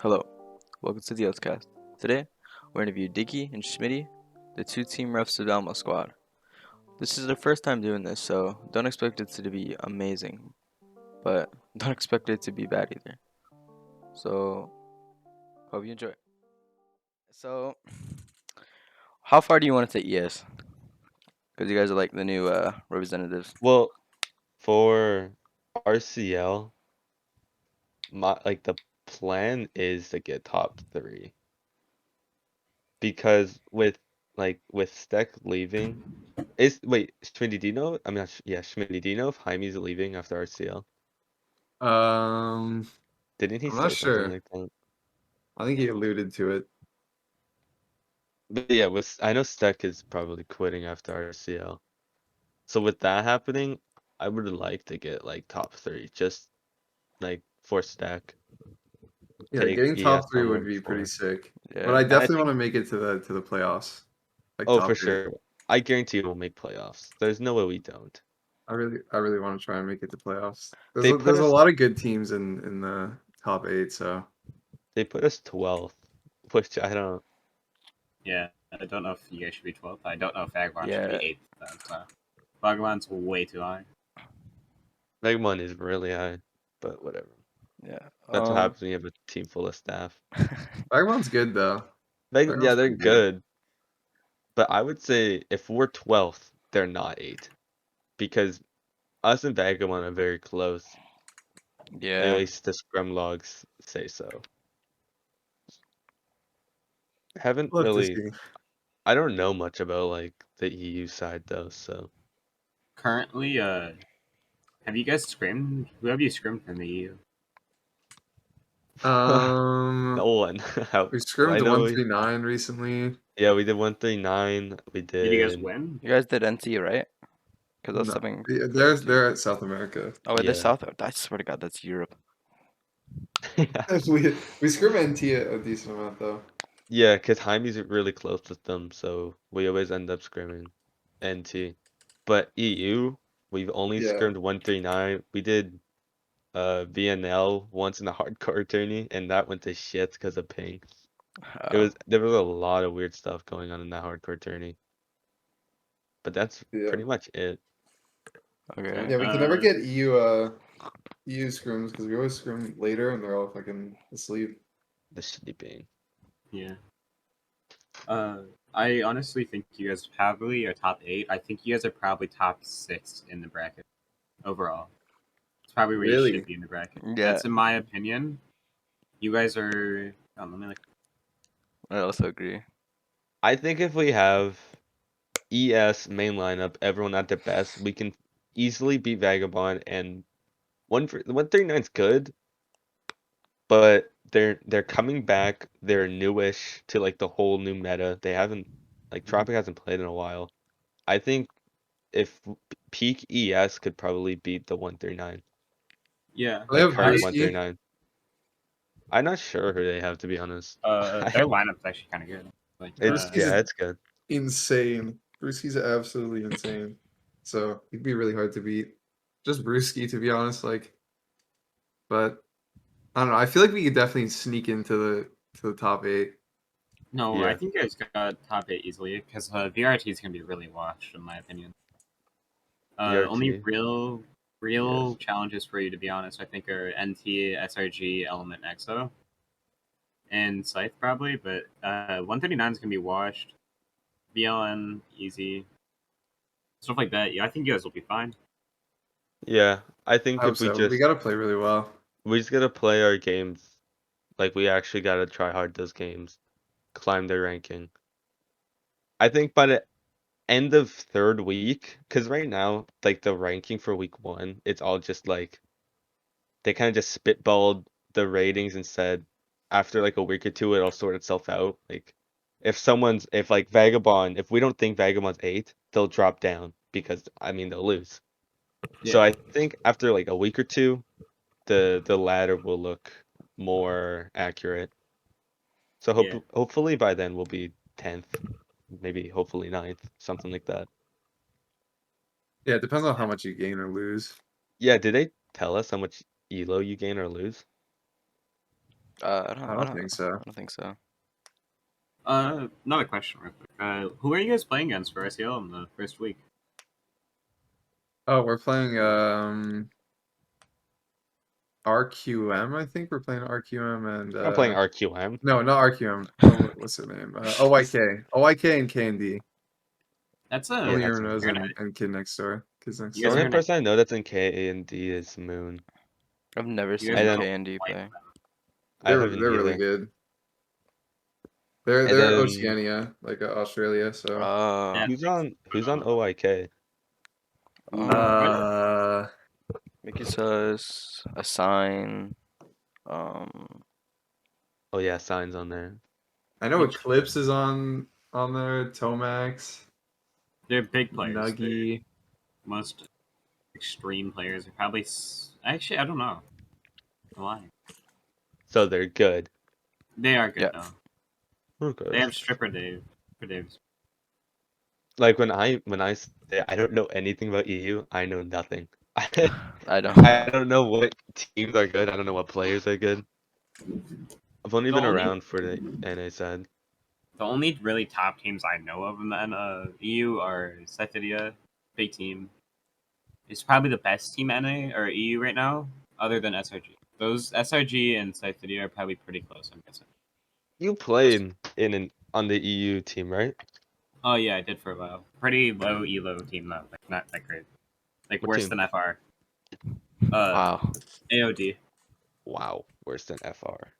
Hello, welcome to the AOT'S. Today, we're interviewing Dkey and Schmitty, the two team refs of the Alamo squad. This is their first time doing this, so don't expect it to be amazing, but don't expect it to be bad either. So, hope you enjoy. So, how far do you want to take ES? Because you guys are like the new representatives. Well, for RCL, the plan is to get top 3 because with Steck leaving, Schmitty, do you know? I'm not. Yeah, Schmitty, do you know if Jaime's leaving after RCL? Um, Didn't he I'm not say something sure. like that? I think he alluded to it. But yeah, I know Steck is probably quitting after RCL. So with that happening, I would like to get like top 3, just like for Steck. Yeah, Take getting top ES 3 on would like be pretty 4. sick. But Yeah, I And I definitely think want to make it to the playoffs, like Oh, top for 8. sure. I guarantee we'll make playoffs. There's no way we don't. I really want to try and make it to playoffs. There's They a, put there's a us lot of good teams in the top 8, so they put us 12th, which I don't. Yeah, I don't know if you guys should be 12th. I don't know if Vagabond should yeah, be 8th. So. Vagabond's way too high. Megamon is really high, but whatever. yeah. That's what happens when you have a team full of staff. Vagabond's good though. Yeah, Vagabond's they're pretty good. good, but I would say if we're 12th, they're not 8 because us and Vagabond are very close. At Yeah. least the scrum logs say so. Haven't We'll have to really. see. I don't know much about like the EU side though, so. Currently, have you guys scrimmed? Who have you scrimmed from the EU? No one. We scrimmed I know. 139 recently. Yeah, we did 139. We Did you guys did. win? You guys did NT, right? Because that's No, something yeah, for they're NT. they're at South America. Oh, wait, this Yeah. South? I swear to God, that's Europe. Yeah, We scrim NT a decent amount though. yeah, because Jaime's really close with them, so we always end up scrimming NT. But EU, we've only Yeah. scrimmed 139. We did VNL once in a hardcore tourney, and that went to shit because of ping. There was a lot of weird stuff going on in that hardcore tourney. But that's Yeah. pretty much it. Okay. Yeah, we can never get EU scrims because we always scrim later and they're all fucking asleep. The sleeping. Yeah. I honestly think you guys probably are top 8. I think you guys are probably top 6 in the bracket overall. It's probably where you Really? should be in the bracket. Yeah. That's in my opinion. You guys are. Let me look. I also agree. I think if we have ES main lineup, everyone at their best, we can easily beat Vagabond, and 139 is good, but they're coming back. They're newish to like the whole new meta. They haven't Tropic hasn't played in a while. I think if peak ES could probably beat the 139, Yeah. They have current Brewski. 139. I'm not sure who they have, to be honest. Their lineup's actually kind of good. Like, Brewski's It's good. insane. Brewski's absolutely insane. So he'd be really hard to beat. Just Brewski, to be honest. But I don't know. I feel like we could definitely sneak into the top 8. No, I Yeah. think you guys got top 8 easily because VRT is gonna be really washed in my opinion. Only VRT. real Yes. challenges for you, to be honest, I think are NT, SRG, Element, EXO, and Scythe probably. But 139 is gonna be washed. VLN easy, stuff like that. Yeah, I think you guys will be fine. Yeah, I I think hope if so. We gotta play really well. we just gotta play our games, like we actually gotta try hard those games, climb their ranking. I think by the end of third week, because right now, like the ranking for week 1, it's all just like they kind of just spitballed the ratings and said after like a week or two it'll sort itself out. Like if like Vagabond, if we don't think Vagabond's 8, they'll drop down because I mean they'll lose. So Yeah. I think after like a week or two, the ladder will look more accurate. So Yeah. hopefully by then we'll be 10th, maybe hopefully 9th, something like that. Yeah, it depends on how much you gain or lose. Yeah, did they tell us how much elo you gain or lose? I don't think so. I don't think so. Another question real quick. Who are you guys playing against for ICL in the first week? Oh, we're playing RQM. I think we're playing RQM and I'm playing RQM. no, not RQM. Oh, what's their name? OYK and KND. That's Only that's Knows you're gonna- and Kid Next Door. Kids Next You The guys Door. are only gonna- person I know that's in K and D is Moon. I've never seen guys are K and D gonna play. I They're haven't really either. good. They're And then- Oceania, like Australia. So Yeah. Who's on OIK? Mickey says a sign. Um, Oh yeah, Signs on there. I know Eclipse is on there. Tomax, they're big players. They're Nuggy. most extreme players are probably. Actually, I don't know. Why? So they're good. They are good Yeah. though. Okay. They have Stripper Dave. For Dave's. Like when I say I don't know anything about EU, I know nothing. I don't. I don't know what teams are good. I don't know what players are good. I've only The been only- around for the NA side. The only really top teams I know of in the EU are Cythidia, big team. It's probably the best team NA or EU right now, other than SRG. Those SRG and Cythidia are probably pretty close, I'm guessing. You played on the EU team, right? Oh yeah, I did for a while. Pretty low elo team though, like not that great. Like What worse team? than FR. Wow. AOD. Wow, worse than FR.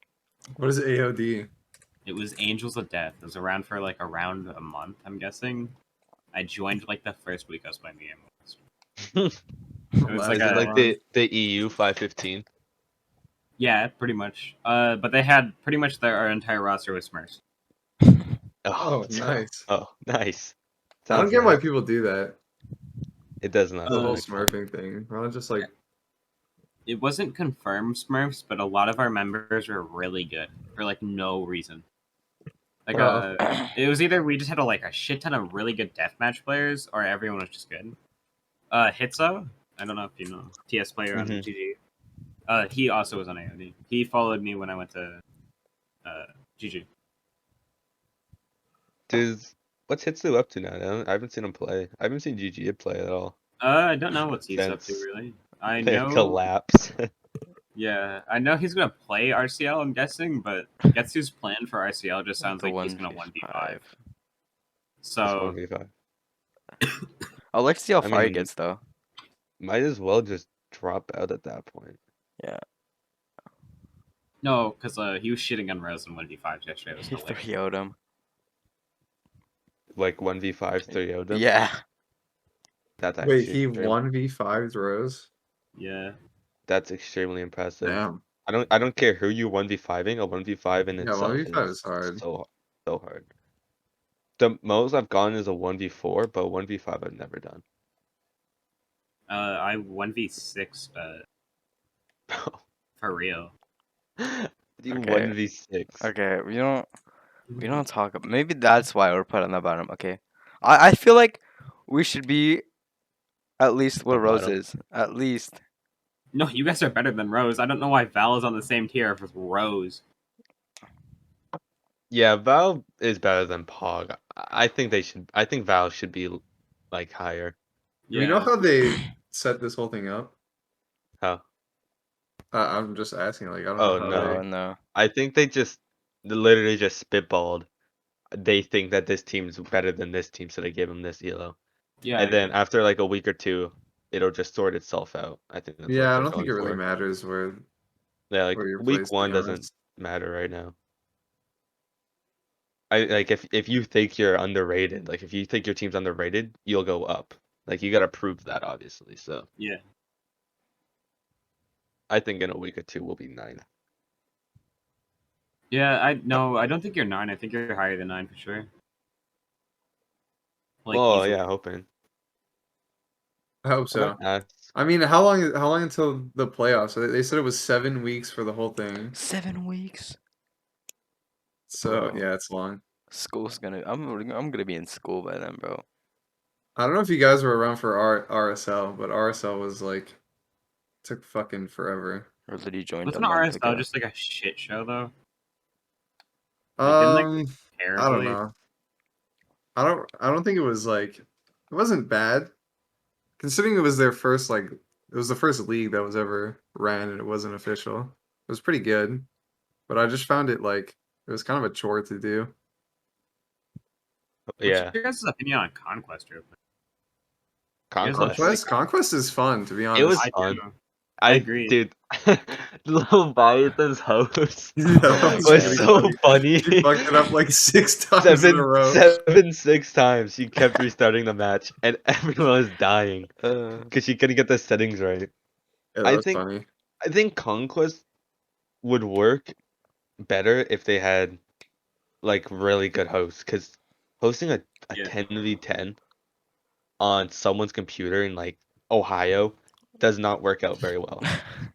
What is AOD? It was Angels of Death. It was around for like around a month, I'm guessing. I joined like the first week I was playing the game. It was like Is it like the EU 515? yeah, pretty much. But they had pretty much our entire roster was Smurfs. Oh, nice. Oh, nice. I don't Sounds get why nice. people do that. It does not. The sound whole like fun. Smurfing thing. Why not just like It wasn't confirmed Smurfs, but a lot of our members were really good for like no reason. Like Wow. it was either we just had a shit ton of really good deathmatch players, or everyone was just good. Hitso, I don't know if you know TS player on Mhm. GG. He also was on AOD. He followed me when I went to GG. What's Hitsu up to now? I haven't seen him play. I haven't seen GG play at all. I don't know what he's up to Since really. I They know. collapse. Yeah, I know he's gonna play RCL. I'm guessing, but Getsu's plan for RCL just sounds The like he's gonna 1v5. It's So 1v5. I'd like to see how I far he mean- gets though. Might as well just drop out at that point. Yeah. no, because he was shitting on Rose in 1v5 yesterday. It was He hilarious. 3-0'd him. Like 1v5 3 them. Yeah. That's wait, actually he extreme- 1v5'd Rose? Yeah. That's extremely impressive. Damn. I don't care who you 1v5ing. A 1v5 in Yeah, itself 1v5 is hard. So hard. The most I've gone is a 1v4, but 1v5 I've never done. I 1v6, but for real. You Okay. 1v6. Okay, we don't talk. Maybe that's why we're put on the bottom. Okay, I feel like we should be at least where The Rose bottom? is. At least. No, you guys are better than Rose. I don't know why Val is on the same tier with Rose. Yeah, Val is better than Pog. I think I think Val should be like higher. Do we know Yeah. how they set this whole thing up? How? I'm just asking. Like, I don't Oh, know how no. Oh no. I think they literally just spitballed. They think that this team's better than this team, so they give them this elo. Yeah. And then after like a week or two, it'll just sort itself out. I think that's what Yeah, I they're don't think going it really for. matters where Yeah, like you're week placed, to one be doesn't honest. matter right now. I like if you think you're underrated, like if you think your team's underrated, you'll go up. Like you gotta prove that obviously. So Yeah. I think in a week or two we'll be 9th. Yeah, I don't think you're 9. I think you're higher than 9 for sure. Like, Well, easily. yeah, hoping. I hope I so. might ask. I mean, how long until the playoffs? They said it was 7 weeks for the whole thing. 7 weeks. So Bro. yeah, it's long. School's gonna. I'm gonna be in school by then, bro. I don't know if you guys were around for RSL, but RSL was like took fucking forever. Or did he join a Wasn't month ago? RSL just like a shit show though? Like, didn't they I don't terribly? know. I don't think it was like it wasn't bad. Considering it was their first it was the first league that was ever ran and it wasn't official. It was pretty good. But I just found it like it was kind of a chore to do. What's Yeah, your guys' opinion on Conquest real quick? You guys Conquest. like Conquest is fun, to be It was honest. I fun. do. I agree. Dude, Leviathan's host Yeah, that was was really so funny. She fucked it up like 6 times in a row. 6 times. She kept restarting the match, and everyone was dying because she couldn't get the settings right. Yeah, that I was think funny. I think Conquest would work better if they had like really good hosts, because hosting a Yeah. 10v10 on someone's computer in like Ohio does not work out very well.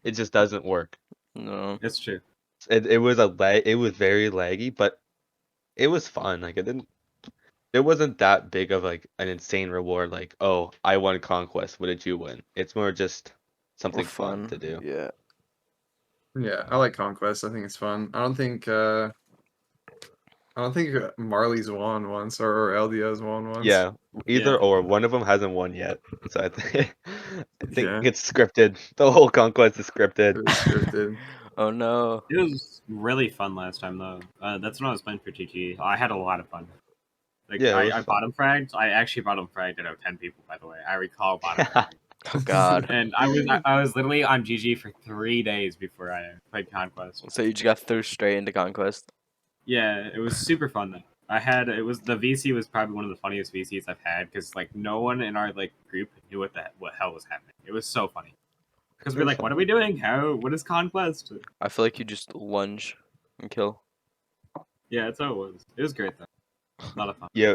It just doesn't work. No. It's true. It was it was very laggy, but it was fun. Like it wasn't that big of like an insane reward. Like, oh, I won Conquest. What did you win? It's more just something More fun fun. to do. Yeah. Yeah, I like Conquest. I think it's fun. I don't think Marley's won once or LDO's won once. Yeah, either Yeah. or. One of them hasn't won yet, so I think Yeah, it's scripted. The whole Conquest is scripted. it was scripted. Oh no. It was really fun last time though. That's when I was playing for GG. I had a lot of fun. Like Yeah, it was I fun. bottom fragged. I actually bottom fragged out of 10 people, by the way. I recall bottom fragging. Oh god. And I was literally on GG for 3 days before I played Conquest. So you just got through straight into Conquest? Yeah, it was super fun though. The VC was probably one of the funniest VCs I've had because like no one in our like group knew what hell was happening. It was so funny because we're like, what are we doing? What is Conquest? I feel like you just lunge and kill. Yeah, that's how it was. It was great though. A lot of fun. Yeah,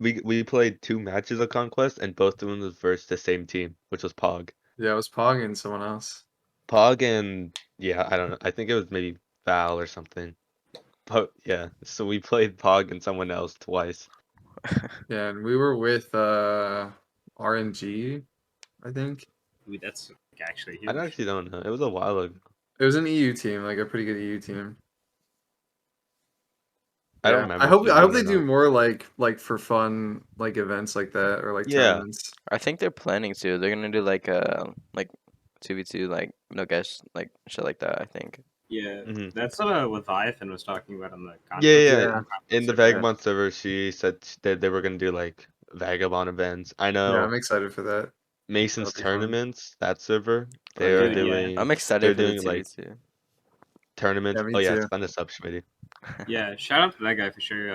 we played 2 matches of Conquest, and both of them was versus the same team, which was Pog. Yeah, it was Pog and someone else. Pog and yeah, I don't know. I think it was maybe Val or something. But yeah, so we played Pog and someone else twice. Yeah, and we were with RNG, I think. Ooh, that's actually I huge. actually don't know. It was a while ago. It was an EU team, like a pretty good EU team. I don't Yeah, remember if we I hope won or they do not. more like for fun like events like that or like Yeah. tournaments. I think they're planning to. They're gonna do like 2v2 like no guess like shit like that. I think. Yeah, Mhm. that's what Leviathan was talking about on the Conquest. Yeah. Yeah. In the server. Vagabond server, she said that they were gonna do like Vagabond events. I Yeah, know I'm excited for that. Mason's That'll be fun. tournaments, that server, Oh, they are yeah. Dude, yeah. I'm doing excited for the like 2v2. tournaments. Yeah, me Oh yeah, too. spend a sub, Schmitty. Yeah, shout out to that guy for sure.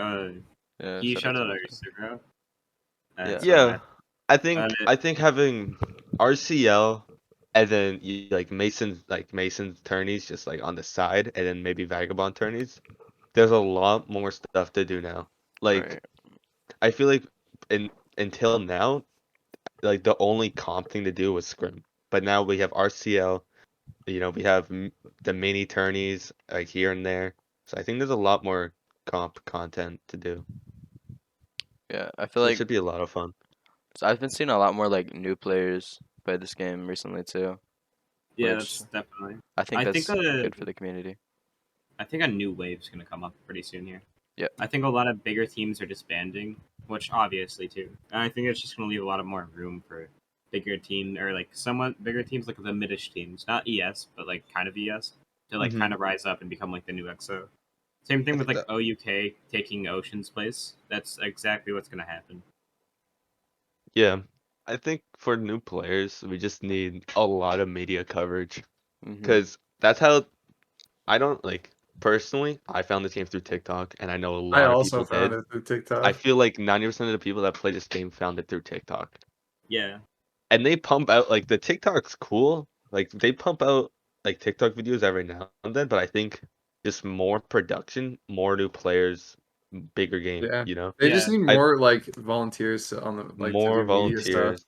Yeah. He shout out shouted to out our Mika. server out. Yeah. So Yeah, I Uh, think having RCL and then like Mason's tourneys just like on the side, and then maybe Vagabond tourneys. There's a lot more stuff to do now. Like Right. I feel like until now, like the only comp thing to do was scrim, but now we have RCL. We have the mini tourneys like here and there. So I think there's a lot more comp content to do, Yeah. I feel which like should be a lot of fun. so I've been seeing a lot more like new players play this game recently too, yeah, which that's definitely. I think I that's think good for the community. I think a new wave's gonna come up pretty soon here. Yeah. I think a lot of bigger teams are disbanding, which obviously too. And I think it's just gonna leave a lot of more room for bigger team or like somewhat bigger teams like the midish teams, not ES, but like kind of ES, to like Mhm. kind of rise up and become like the new EXO. Same thing I with think like OUK taking Ocean's place. That's exactly what's gonna happen. Yeah, I think for new players, we just need a lot of media coverage, because that's how I don't like personally. I found this game through TikTok, and I know a I lot of also people found did. it through I TikTok. feel like 90% of the people that play this game found it through TikTok, Yeah. and they pump out like the TikTok's cool. Like they pump out like TikTok videos every now and then, but I think just more production, more new players, bigger game. Yeah. You know, They just Yeah. need I more like volunteers on the to more do media stuff. volunteers.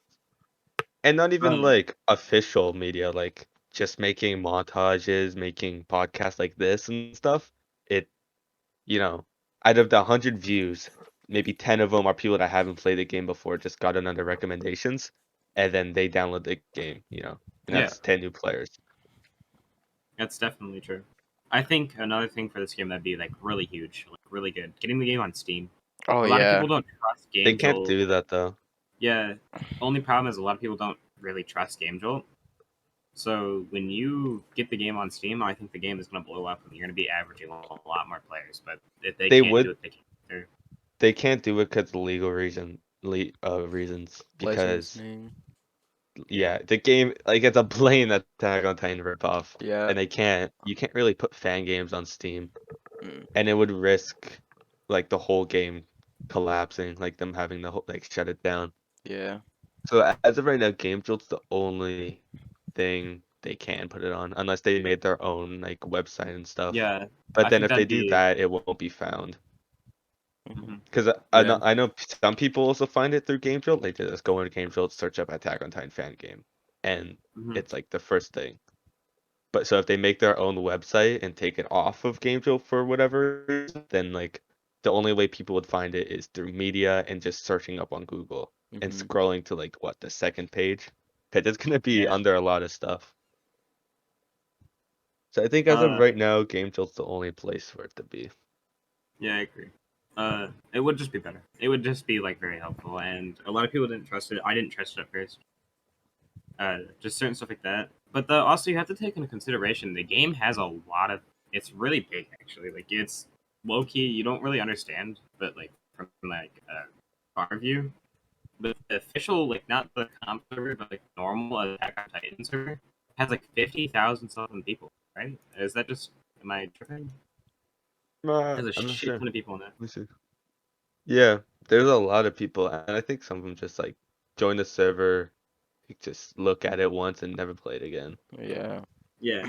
And not even Um, like official media, like just making montages, making podcasts like this and stuff. It, you know, out of the 100 views, maybe 10 of them are people that haven't played the game before, just got it under recommendations, and then they download the game, and Yeah. that's 10 new players. That's definitely true. I think another thing for this game that'd be like really huge, like really good, getting the game on Steam. Oh A lot of yeah. people don't trust They can't GameJolt. do that though. Yeah. Only problem is a lot of people don't really trust GameJolt. So when you get the game on Steam, I think the game is going to blow up, and you're going to be averaging a lot more players. But if they They can't do would. it, they can't. They can't do it because of legal reasons. Because Licensing. yeah, the game like it's a plain Attack on Titan ripoff, Yeah. and you can't really put fan games on Steam, Mm. and it would risk like the whole game collapsing, like them having to like shut it down. Yeah. So as of right now, GameJolt's the only thing they can put it on, unless they made their own like website and stuff. Yeah, But I then think if they that'd do be. that, it won't be found. Mhm. Because Yeah. I know some people also find it through GameJolt. They just go into GameJolt, search up Attack on Titan fan game, and Mhm. it's like the first thing. But so if they make their own website and take it off of GameJolt for whatever reason, then like the only way people would find it is through media and just searching up on Google and Mhm. scrolling to like what the second page. Because it's gonna be Yeah. under a lot of stuff. So I think as of Uh, right now, GameJolt's the only place for it to be. yeah, I agree. It would just be better. It would just be like very helpful, and a lot of people didn't trust it. I didn't trust it at first. Just certain stuff like that. But also you have to take into consideration the game has a lot of. It's really big actually. Like it's low key. You don't really understand, but like from like far view, but the official like not the comp server, but like normal Attack on Titan server has like 50,000 something people. Right? Is that just am I tripping? There's a I'm not shit sure. ton of people in it. Let me see. Yeah, there's a lot of people, and I think some of them just like join the server, just look at it once and never play it again. Yeah. Yeah,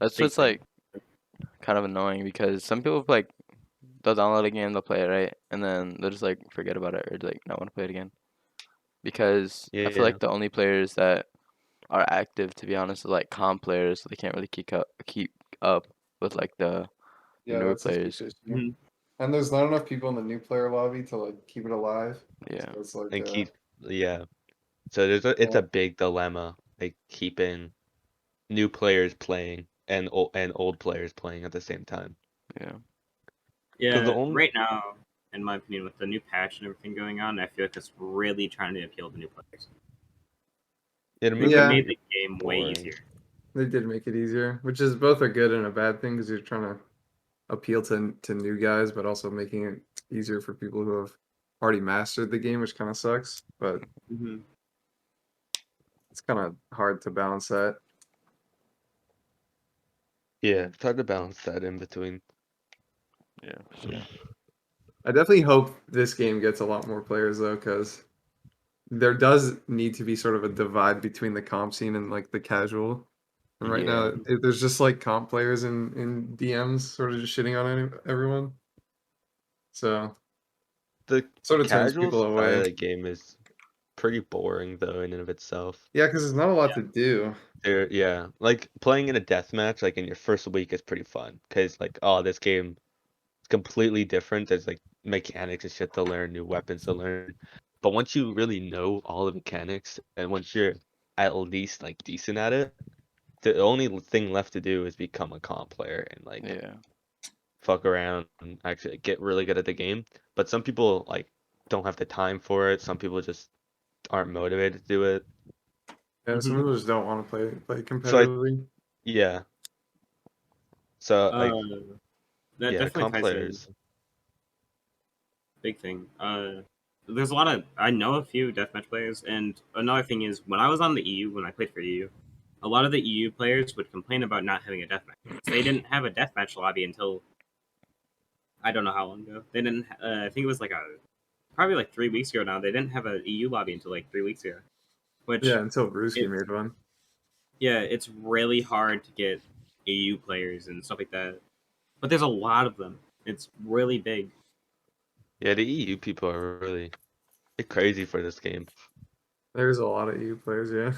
That's big what's thing. like kind of annoying because some people like they'll download a game, they'll play it, right? And then they'll just like forget about it or like not want to play it again. Because I feel Yeah, like the only players that are active, to be honest, are like comp players. So they can't really keep up with like the Yeah, newer that's a huge players. issue. Mhm. And there's not enough people in the new player lobby to like keep it alive. Yeah. So it's like and keep yeah. So it's yeah. a big dilemma, like keeping new players playing and old players playing at the same time. Yeah. Because the Yeah, only right now, in my opinion, with the new patch and everything going on, I feel like it's really trying to appeal to new players. it I think it Yeah. made the game way boring. easier. They did make it easier, which is both a good and a bad thing because you're trying to appeal to new guys, but also making it easier for people who have already mastered the game, which kind of sucks. But Mm-hmm. it's kind of hard to balance that. Yeah, it's hard to balance that in between. Yeah. For sure. I definitely hope this game gets a lot more players though, because there does need to be sort of a divide between the comp scene and like the casual. And right now, Yeah. there's just like comp players in DMs sort of just shitting on everyone. So The sort of turns casual people side of away. the game is pretty boring though in and of itself. Yeah, because there's not a lot Yeah. to do. Yeah, like playing in a deathmatch like in your first week is pretty fun because like oh this game is completely different. There's like mechanics and shit to learn, new weapons to learn. But once you really know all the mechanics and once you're at least like decent at it, the only thing left to do is become a comp player and like Yeah. fuck around and actually get really good at the game. But some people like don't have the time for it. Some people just aren't motivated to do it. Yeah, some Mm-hmm. people just don't want to play So I competitively. yeah. So Uh, like that yeah, definitely comp ties in. players. Big thing. There's a lot of I know a few deathmatch players, and another thing is when I was on the EU, when I played for EU, a lot of the EU players would complain about not having a deathmatch. They didn't have a deathmatch lobby until I don't know how long ago. They didn't. I think it was like probably like 3 weeks ago now. They didn't have a EU lobby until like 3 weeks ago. Yeah, Which until Brewski it made one. yeah, it's really hard to get EU players and stuff like that. But there's a lot of them. It's really big. Yeah, the EU people are really they're crazy for this game. There's a lot of EU players, yeah.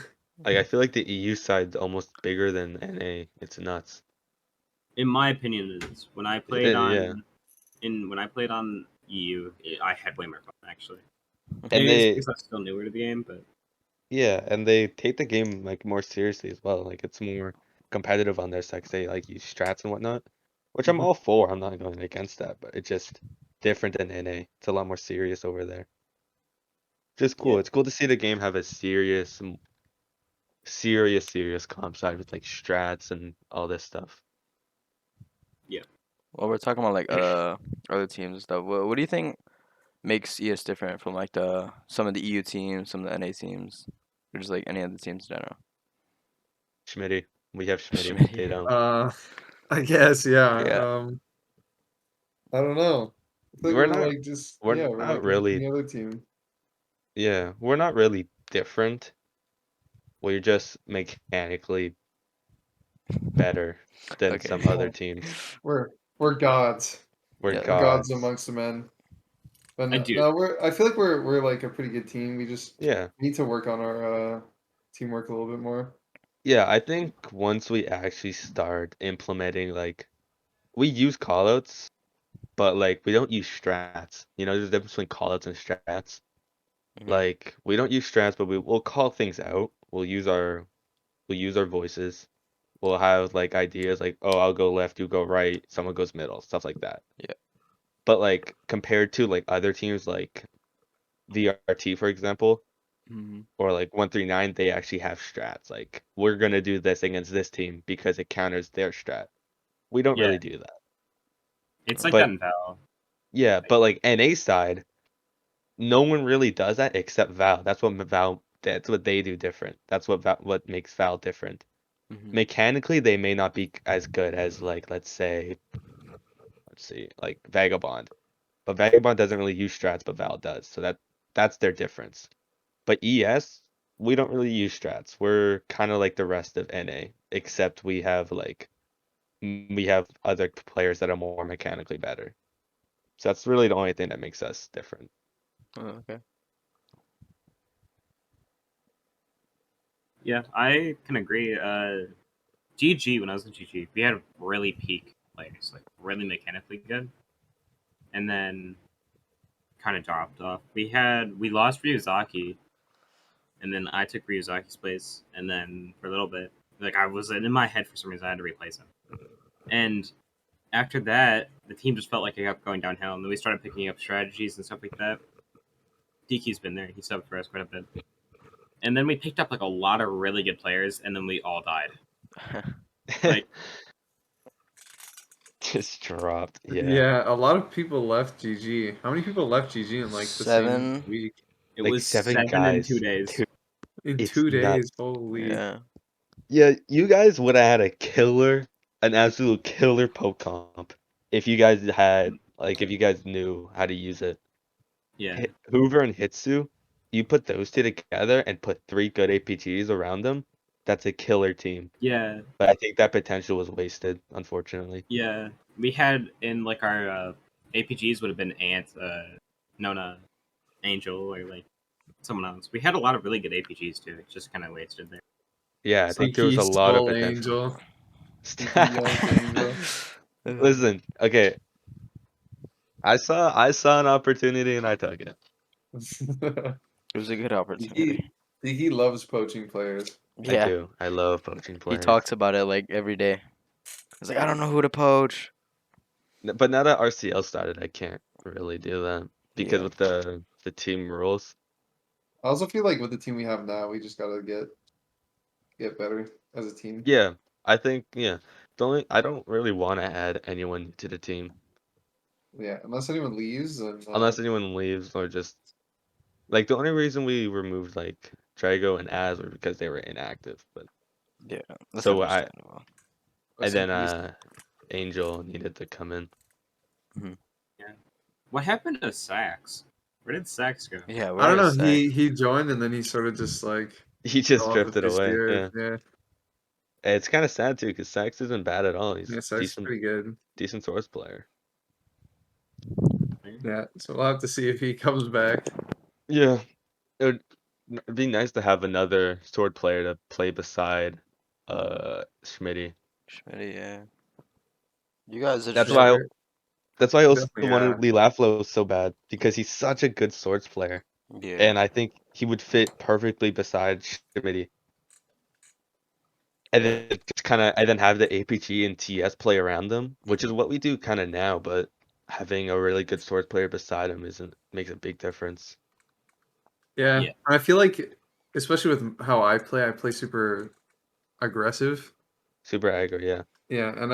Like I feel like the EU side's almost bigger than NA. It's nuts. In my opinion, it is. Yeah. When I played on EU, I had way more fun actually. And Maybe it's they because I'm still newer to the game, but yeah, and they take the game like more seriously as well. Like it's more competitive on their sex. They like use strats and whatnot, which I'm all for. I'm not going against that, but it's just different than NA. It's a lot more serious over there. Just cool. Yeah. It's cool to see the game have a serious, serious comp side with like strats and all this stuff. Well, we're talking about like other teams and stuff. What do you think makes ES different from like some of the EU teams, some of the NA teams, or just like any other teams in general? Schmitty. We have Schmitty. Schmitty. They don't. I guess, yeah. Yeah. I don't know. I think We're we're not. like just We're we're not like really. any other team. Yeah, we're not really different. We're just mechanically better than Okay. some other Yeah. teams. We're gods. We're Yeah. We're gods gods. amongst the men. But I do. no, I feel like we're like a pretty good team. We just Yeah. need to work on our teamwork a little bit more. Yeah, I think once we actually start implementing like we use callouts, but like we don't use strats. You know, there's a difference between callouts and strats. Mhm. Like we don't use strats, but we'll call things out. We'll use our voices. We'll have like ideas like, oh, I'll go left, you go right, someone goes middle, stuff like that. Yeah. But like compared to like other teams like VRT, for example, Mhm. or like 139, they actually have strats. Like we're gonna do this against this team because it counters their strat. We don't Yeah. really do that. It's like But that in Val. yeah, but like NA side, no one really does that except Val. That's what they do different. That's what makes Val different. Mhm. Mechanically, they may not be as good as like let's see, like Vagabond. But Vagabond doesn't really use strats, but Val does. So that's their difference. But ES, we don't really use strats. We're kind of like the rest of NA, except we have other players that are more mechanically better. So that's really the only thing that makes us different. Oh, okay. Yeah, I can agree. GG, when I was in GG, we had really peak players, like really mechanically good, and then kind of dropped off. We lost Ryuzaki, and then I took Ryuzaki's place, and then for a little bit, like I was in my head for some reason, I had to replace him. And after that, the team just felt like it kept going downhill, and then we started picking up strategies and stuff like that. Dkey's been there; he subbed for us quite a bit. And then we picked up like a lot of really good players, and then we all died. Like, Just dropped. Yeah. Yeah, a lot of people left GG. How many people left GG in like the same 7. week? it Like was 7 7 in 2 guys. days. Dude, In it's 2 days, nuts. holy. Yeah. Yeah, you guys would have had an absolute killer poke comp if you guys knew how to use it. Yeah, Hoover and Hitsu, you put those two together and put 3 good APGs around them, that's a killer team. yeah, But I think that potential was wasted, unfortunately. yeah. We had in like our APGs would have been Ant, Nona, Angel, or like someone else. We had a lot of really good APGs too. It's just kind of wasted there. Yeah, I think there was Sneaky a lot of stole potential. Angel. Sneaky young Angel. Listen, okay, I saw an opportunity and I took it. It was a good opportunity. He loves poaching players. I Yeah. do. I love poaching He players. talks about it like every day. He's like, I don't know who to poach. But now that RCL started, I can't really do that because Yeah. with the team rules. I also feel like with the team we have now, we just gotta get better as a team. Yeah, I think I don't really want to add anyone to the team Yeah, unless anyone leaves, and unless anyone leaves or just like the only reason we removed like Drago and Az were because they were inactive. But Yeah. That's so I understandable. and rest in then peace. Angel needed to come in. Yeah. What happened to Sax? Where did Sax go? Yeah. I don't Where know. is Zach? He joined and then he sort of just like He fell just off the drifted face of the away. earth. Yeah, Yeah, it's kind of sad too because Sax isn't bad at all. He's yeah, so that's decent, pretty good. decent source player. Yeah, so we'll have to see if he comes back. Yeah, it'd be nice to have another sword player to play beside Schmitty. Schmitty, yeah. You guys are That's just. why Yeah, that's why I also definitely. wanted Lee Laflo so bad because he's such a good swords player, Yeah. and I think he would fit perfectly beside Schmitty. and then just kind of, and then have the APG and TS play around them, which is what we do kind of now. But having a really good swords player beside him makes a big difference. Yeah. Yeah. I feel like, especially with how I play super aggressive. Super aggro, yeah. Yeah, and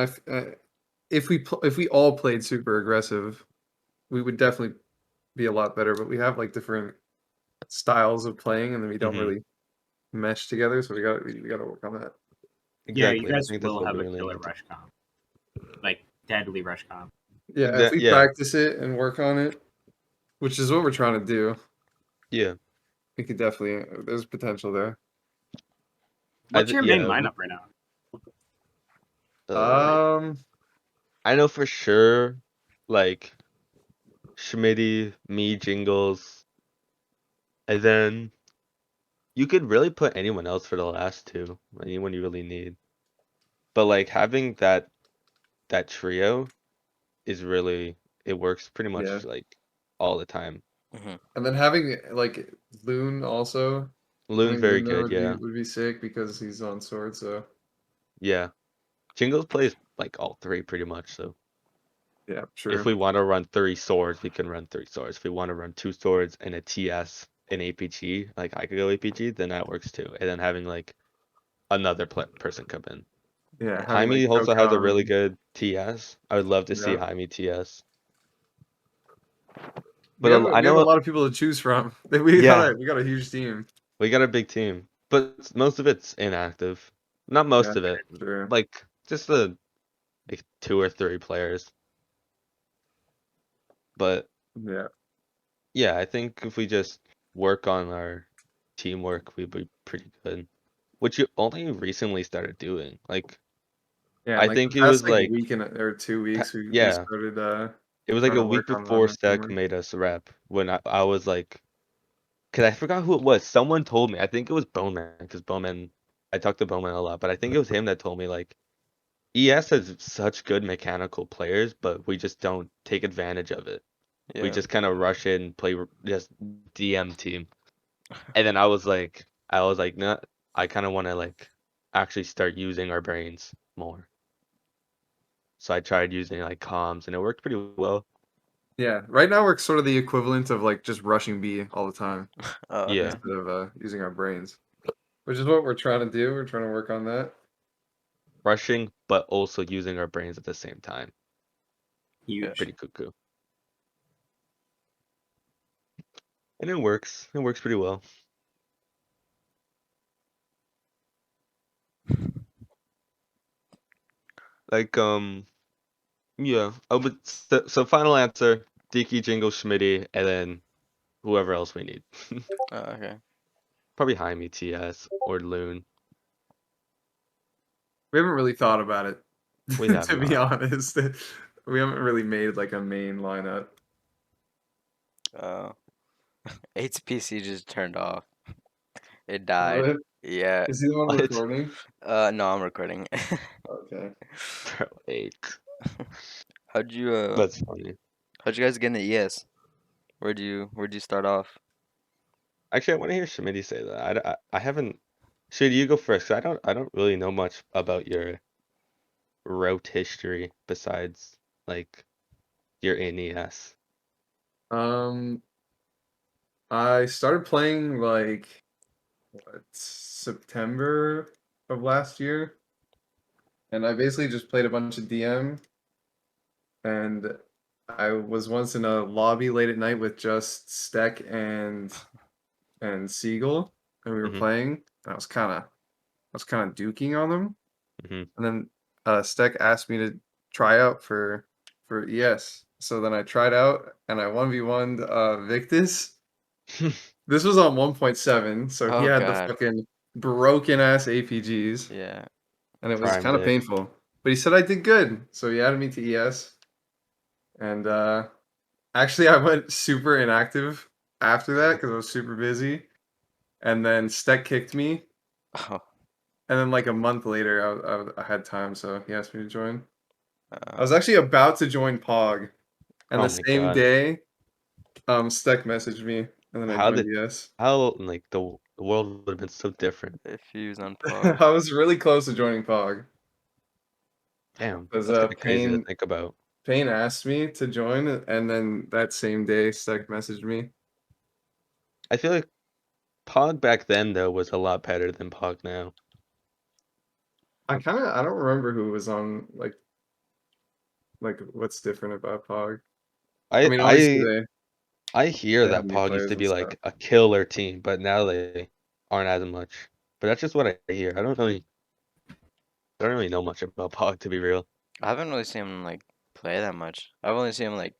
if we all played super aggressive, we would definitely be a lot better. But we have like different styles of playing, and then we don't Mhm. really mesh together. So we got to work on that. Yeah, you Exactly. I guys think that's will what have we a really killer need to. rush comp, like deadly rush comp. Yeah, if we Yeah, practice it and work on it, which is what we're trying to do, yeah. we could definitely. There's potential there. What's your main Yeah. lineup right now? Um, I know for sure, like Schmitty, me, Jingles, and then you could really put anyone else for the last two, anyone you really need. But like having that trio is really, it works pretty yeah, much like all the time. and then having like Loon also. I Loon's think very Loon good, yeah. would be sick because he's on sword. So Yeah. Jingles plays like all three pretty much, so yeah, if sure. we want to run 3 swords, we can run 3 swords. If we want to run 2 swords and a TS and APG, like I could go APG, then that works too. And then having like another person come in. Yeah, having like Jaime also has a Tokan really and good TS. I would love to see yeah. Jaime TS. We But have I we have a know, lot of people to choose from. yeah, We got a huge team. we got a big team, but most of it's inactive. Not Yeah, most of it, sure. like just like 2 or 3 players. But Yeah, yeah, I think if we just work on our teamwork, we'd be pretty good. Which you only recently started doing. Like yeah. And I like the think it past was like like week or 2 weeks, we yeah, started it was like trying a to week work on before our Stack teamwork. made us rep when I was like, cause I forgot who it was. Someone told me. I think it was Bowman, cause Bowman. I talked to Bowman a lot, but I think it was him that told me like ES has such good mechanical players, but we just don't take advantage of it. We Yeah. just kind of rush in, play just DM team, and then I was like, nah, I kind of want to like actually start using our brains more. So I tried using like comms, and it worked pretty well. Yeah, right now we're sort of the equivalent of like just rushing B all the time Oh, okay. Yeah, instead of using our brains, which is what we're trying to do. We're trying to work on that. rushing, but also using our brains at the same time. Huge. Pretty cuckoo. And it works. It works pretty well. Like, yeah. Oh, but so final answer, Dkey, Jingle, Schmitty, and then whoever else we need. Oh, okay. Probably Jaime, TS, or Loon. We haven't really thought about it, We have to be not. honest. We haven't really made like a main lineup. Uh, 8's PC just turned off. It died. Really? Yeah. Is he the one What? recording? No, I'm recording. Okay. Bro, 8. How'd you That's funny. how'd you guys get into ES? Where'd you start off? Actually, I want to hear Schmitty say that. I haven't. Should you go first? 'Cause I don't really know much about your route history besides like your NES. Um, I started playing like September of last year, and I basically just played a bunch of DM, and I was once in a lobby late at night with just Steck and Siegel, and we were Mhm. playing. And I was kind of duking on them, Mhm. and then Steck asked me to try out for ES. So then I tried out, and I 1v1'd Victus. This was on 1.7, so he Oh had the God. fucking broken ass APGs, Yeah. and it was Prime kind of Vic. painful. But he said I did good, so he added me to ES. And actually, I went super inactive after that because I was super busy. And then Steck kicked me, Oh. and then like a month later, I had time, so he asked me to join. I was Uh, actually about to join Pog, and Oh the my same god. day, Steck messaged me, and then I How joined did ES. how like The world would have been so different. If he was on Pog. I was really close to joining Pog. Damn, Because that's kind of crazy to Payne think about. Payne asked me to join, and then that same day, Stek messaged me. I feel like Pog back then though was a lot better than Pog now. I don't remember who was on like what's different about Pog. I I mean, obviously I I hear they have that new Pog used players to and be stuff. like a killer team, but now they aren't as much. But that's just what I hear. I don't really know much about Pog, to be real. I haven't really seen him like play that much. I've only seen him like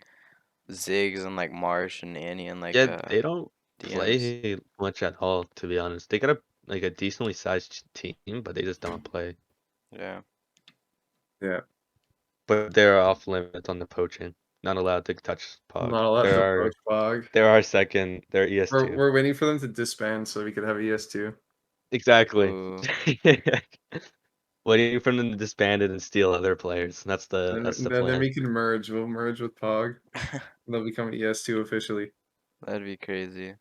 Ziggs and like Marsh and Annie and like Yeah, they don't DMs. play much at all, to be honest. They got a decently sized team, but they just don't play. Yeah. Yeah, But they're off limits on the poaching. Not allowed to touch I'm Pog. not allowed to approach Pog. They're our second. They're ES2. We're waiting for them to disband so we could have ES2. Exactly. Ooh. Waiting for them to disband it and steal other players. That's the And then plan. we can merge. We'll merge with Pog. And they'll become ES2 officially. That'd be crazy.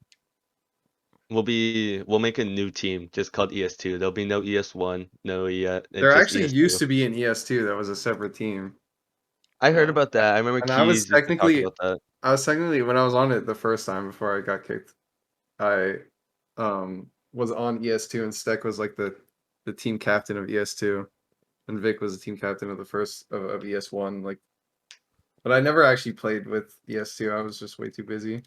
We'll make a new team just called ES2. There'll be no ES1, no There just actually used ES2. to be an ES2 that was a separate team. I heard Yeah. about that. I remember And I was Keys used to talk technically about that. when I was on it the first time before I got kicked, I was on ES2 and Stek was like the team captain of ES2 and Vic was the team captain of the first of ES1 like but I never actually played with ES2. I was just way too busy.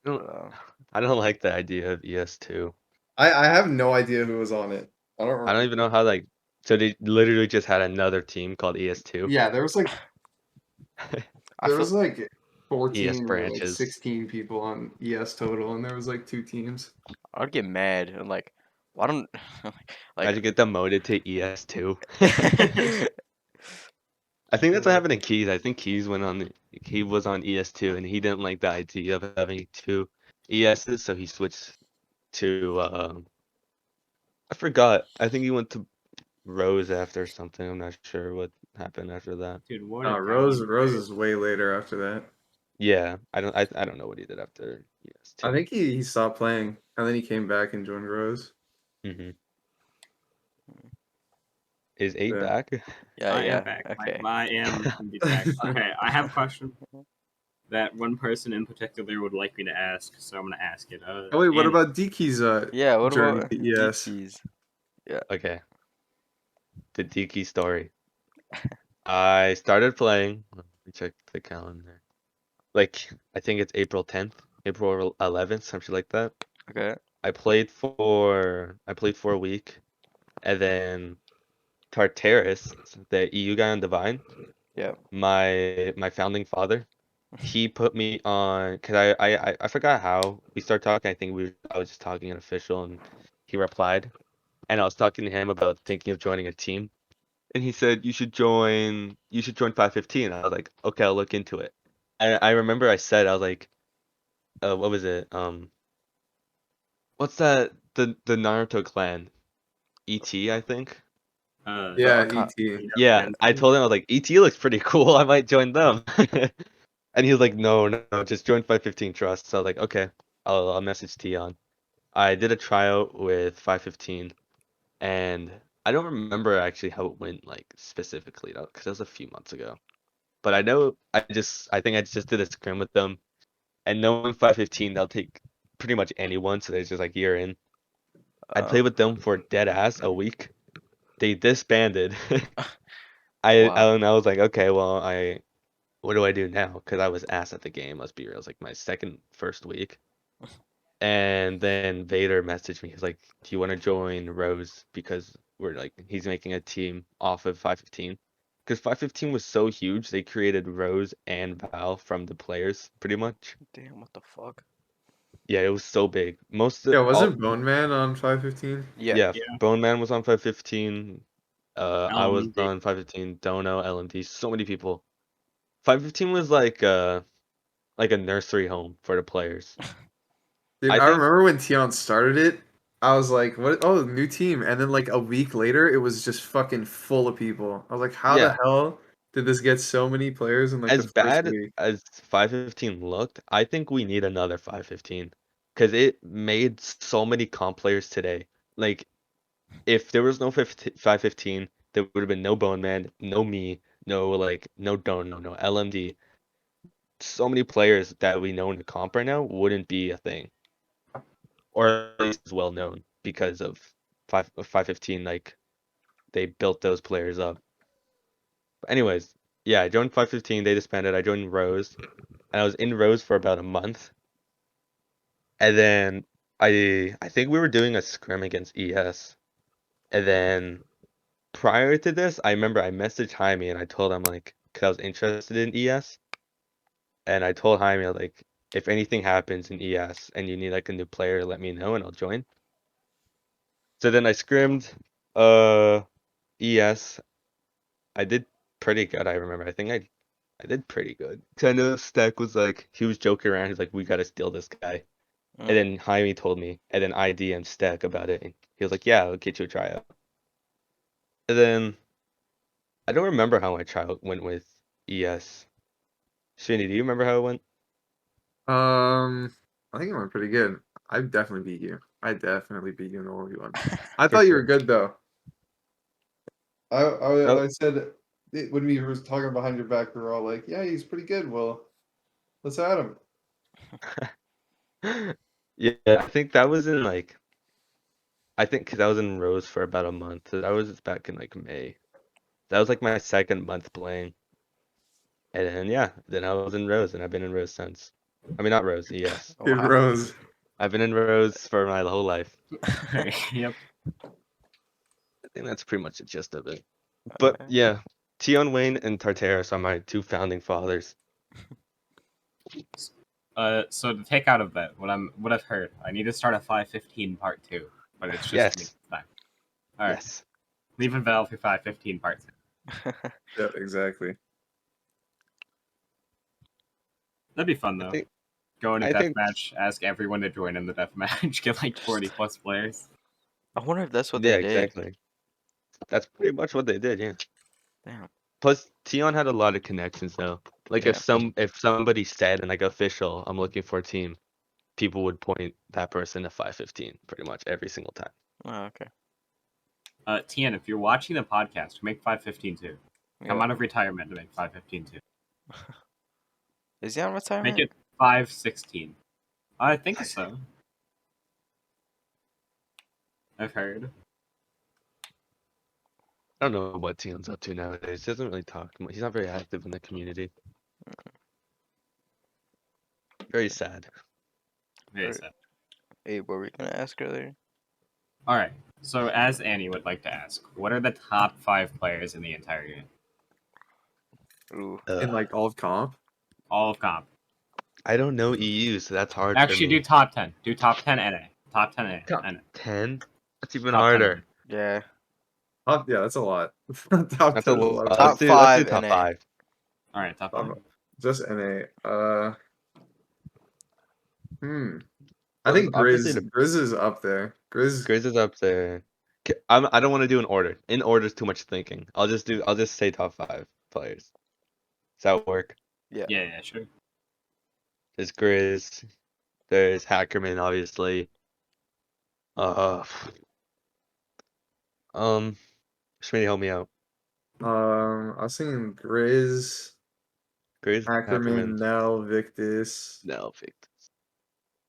Uh, I don't like the idea of ES2. I have no idea who was on it. I don't I remember. don't even know how so they literally just had another team called ES2. Yeah, there was like I there feel was like ES 14 or like branches. 16 people on ES total and there was like 2 teams. I'd get mad and like, why don't like How'd you get demoted to ES2? I think that's what happened to Keys. I think Keys he was on ES2 and he didn't like the idea of having two ESs, so he switched to I forgot. I think he went to Rose after something. I'm not sure what happened after that. Dude, what a Rose downgrade. is way later after that. Yeah, I don't know what he did after I ES2. think he stopped playing and then he came back and joined Rose. Mm-hmm. Is 8 Yeah. back? Yeah, I yeah. am back. Okay. I am indeed back. Okay, I have a question that one person in particular would like me to ask, so I'm gonna ask it. Oh wait, what Annie, about Dkey's Yeah, what journey about to ES? DTs? Okay. The Dkey story. I started playing. Let me check the calendar. Like, I think it's April 10th, April 11th, something like that. Okay. I played for a week, and then Tartarus, the EU guy on Divine, Yeah. my founding father, he put me on because I forgot how we started talking. I think I was just talking in official, and he replied, and I was talking to him about thinking of joining a team, and he said you should join 515. I was like, okay, I'll look into it. And I remember I said I was like, what was it? What's that? The Naruto clan, ET, I think. Yeah, I can't- ET. Yeah, I told him I was like, ET looks pretty cool. I might join them. And he was like, no, just join 515 Trust. So I was like, okay, I'll message Tion. I did a tryout with 515, and I don't remember actually how it went like specifically though, because it was a few months ago. But I know I think I just did a scrim with them, and knowing 515, they'll take pretty much anyone. So they just like you're in. I played with them for dead ass a week. They disbanded. Wow. I was like, okay, well, what do I do now? Because I was ass at the game. Let's be real. It was like my first week. And then Vader messaged me. He's like, "Do you want to join Rose?" Because he's making a team off of 515. Because 515 was so huge, they created Rose and Val from the players, pretty much. Damn, what the fuck? Yeah, it was so big. Yeah, wasn't Bone Man on 515? Yeah. Yeah, Yeah. Bone Man was on 515. I was LMD. on 515. Dono, LMD, so many people. 515 was like a nursery home for the players. Dude, I I think, remember when Tion started it, I was like, "What? Oh, new team!" And then like a week later, it was just fucking full of people. I was like, "How the yeah, hell did this get so many players in like as the first bad week?" as 515 looked, I think we need another 515. because it made so many comp players today. Like, if there was no 515, there would have been no Bone Man, no me, no Dono, no LMD. So many players that we know in the comp right now wouldn't be a thing, or at least as well known because of 515. Like, they built those players up. But anyways, yeah, I joined 515. They disbanded. I joined Rose, and I was in Rose for about a month. And then I think we were doing a scrim against ES. And then prior to this, I remember I messaged Jaime and I told him like, cause I was interested in ES, and I told Jaime like, if anything happens in ES and you need like a new player, let me know and I'll join. So then I scrimmed ES. I did pretty good. I remember. I think I did pretty good. Cause I know Stack was like, he was joking around. He's like, we gotta steal this guy. And then Jaime told me, and then I DM'd Stack about it, and he was like, "Yeah, I'll get you a tryout." And then I don't remember how my tryout went with ES. Shinny, do you remember how it went? I think it went pretty good. I definitely beat you. I definitely beat you in the 1v1. I For thought you sure. were good though. I Oh. said when we were talking behind your back, we were all like, "Yeah, he's pretty good." Well, let's add him. Yeah, I think that was in like, I think 'cause I was in Rose for about a month. So that was back in like May. That was like my second month playing. And then yeah, then I was in Rose, and I've been in Rose since. I mean, not Rose, ES. Good Wow. Rose. I've been in Rose for my whole life. Yep. I think that's pretty much the gist of it. But Alright. yeah, Tion Wayne and Tartaros are my two founding fathers. So to take out of that, what I've heard, I need to start a 515 part 2, but it's just me Yes. this time. All right, Yes. leaving Valve for 515 part 2. Yeah, exactly. That'd be fun I though. think Go in a I think deathmatch, ask everyone to join in the deathmatch, get like 40 plus players. I wonder if that's what yeah, they did. exactly. That's pretty much what they did, yeah. Damn. Plus Tion had a lot of connections though. Like Yeah. if somebody said in like official, I'm looking for a team, people would point that person to 515 pretty much every single time. Oh, okay. Tien, if you're watching the podcast, make 515 too. Come Yeah. out of retirement to make 515 too. Is he on retirement? Make it 516. I think so. I've heard. I don't know what Tion's up to nowadays. He doesn't really talk much. He's not very active in the community. Very sad. Very Right. sad. Hey, what were we gonna ask earlier? All right. So, as Annie would like to ask, what are the top 5 players in the entire game? Ooh. In like all of comp. All of comp. I don't know EU, so that's hard Actually, for me. do top 10. Do top 10 NA. Top 10 NA. Top NA. 10? That's even Top 10 harder. Yeah. Yeah, that's a lot. Top That's 10 a is a lot. lot. Of Top Let's do 5 top NA. 5. All right, top 5. just NA. I think Obviously Grizz is up there. Grizz. Grizz is up there. I don't want to do an order. In order is too much thinking. I'll just say top 5 players. Does that work? Yeah. Yeah, sure. There's Grizz. There's Hackerman, obviously. Schmitty, help me out. I was thinking Grizz, Grizz, Ackerman, Hackerman. Nell, Victus. No, Victor.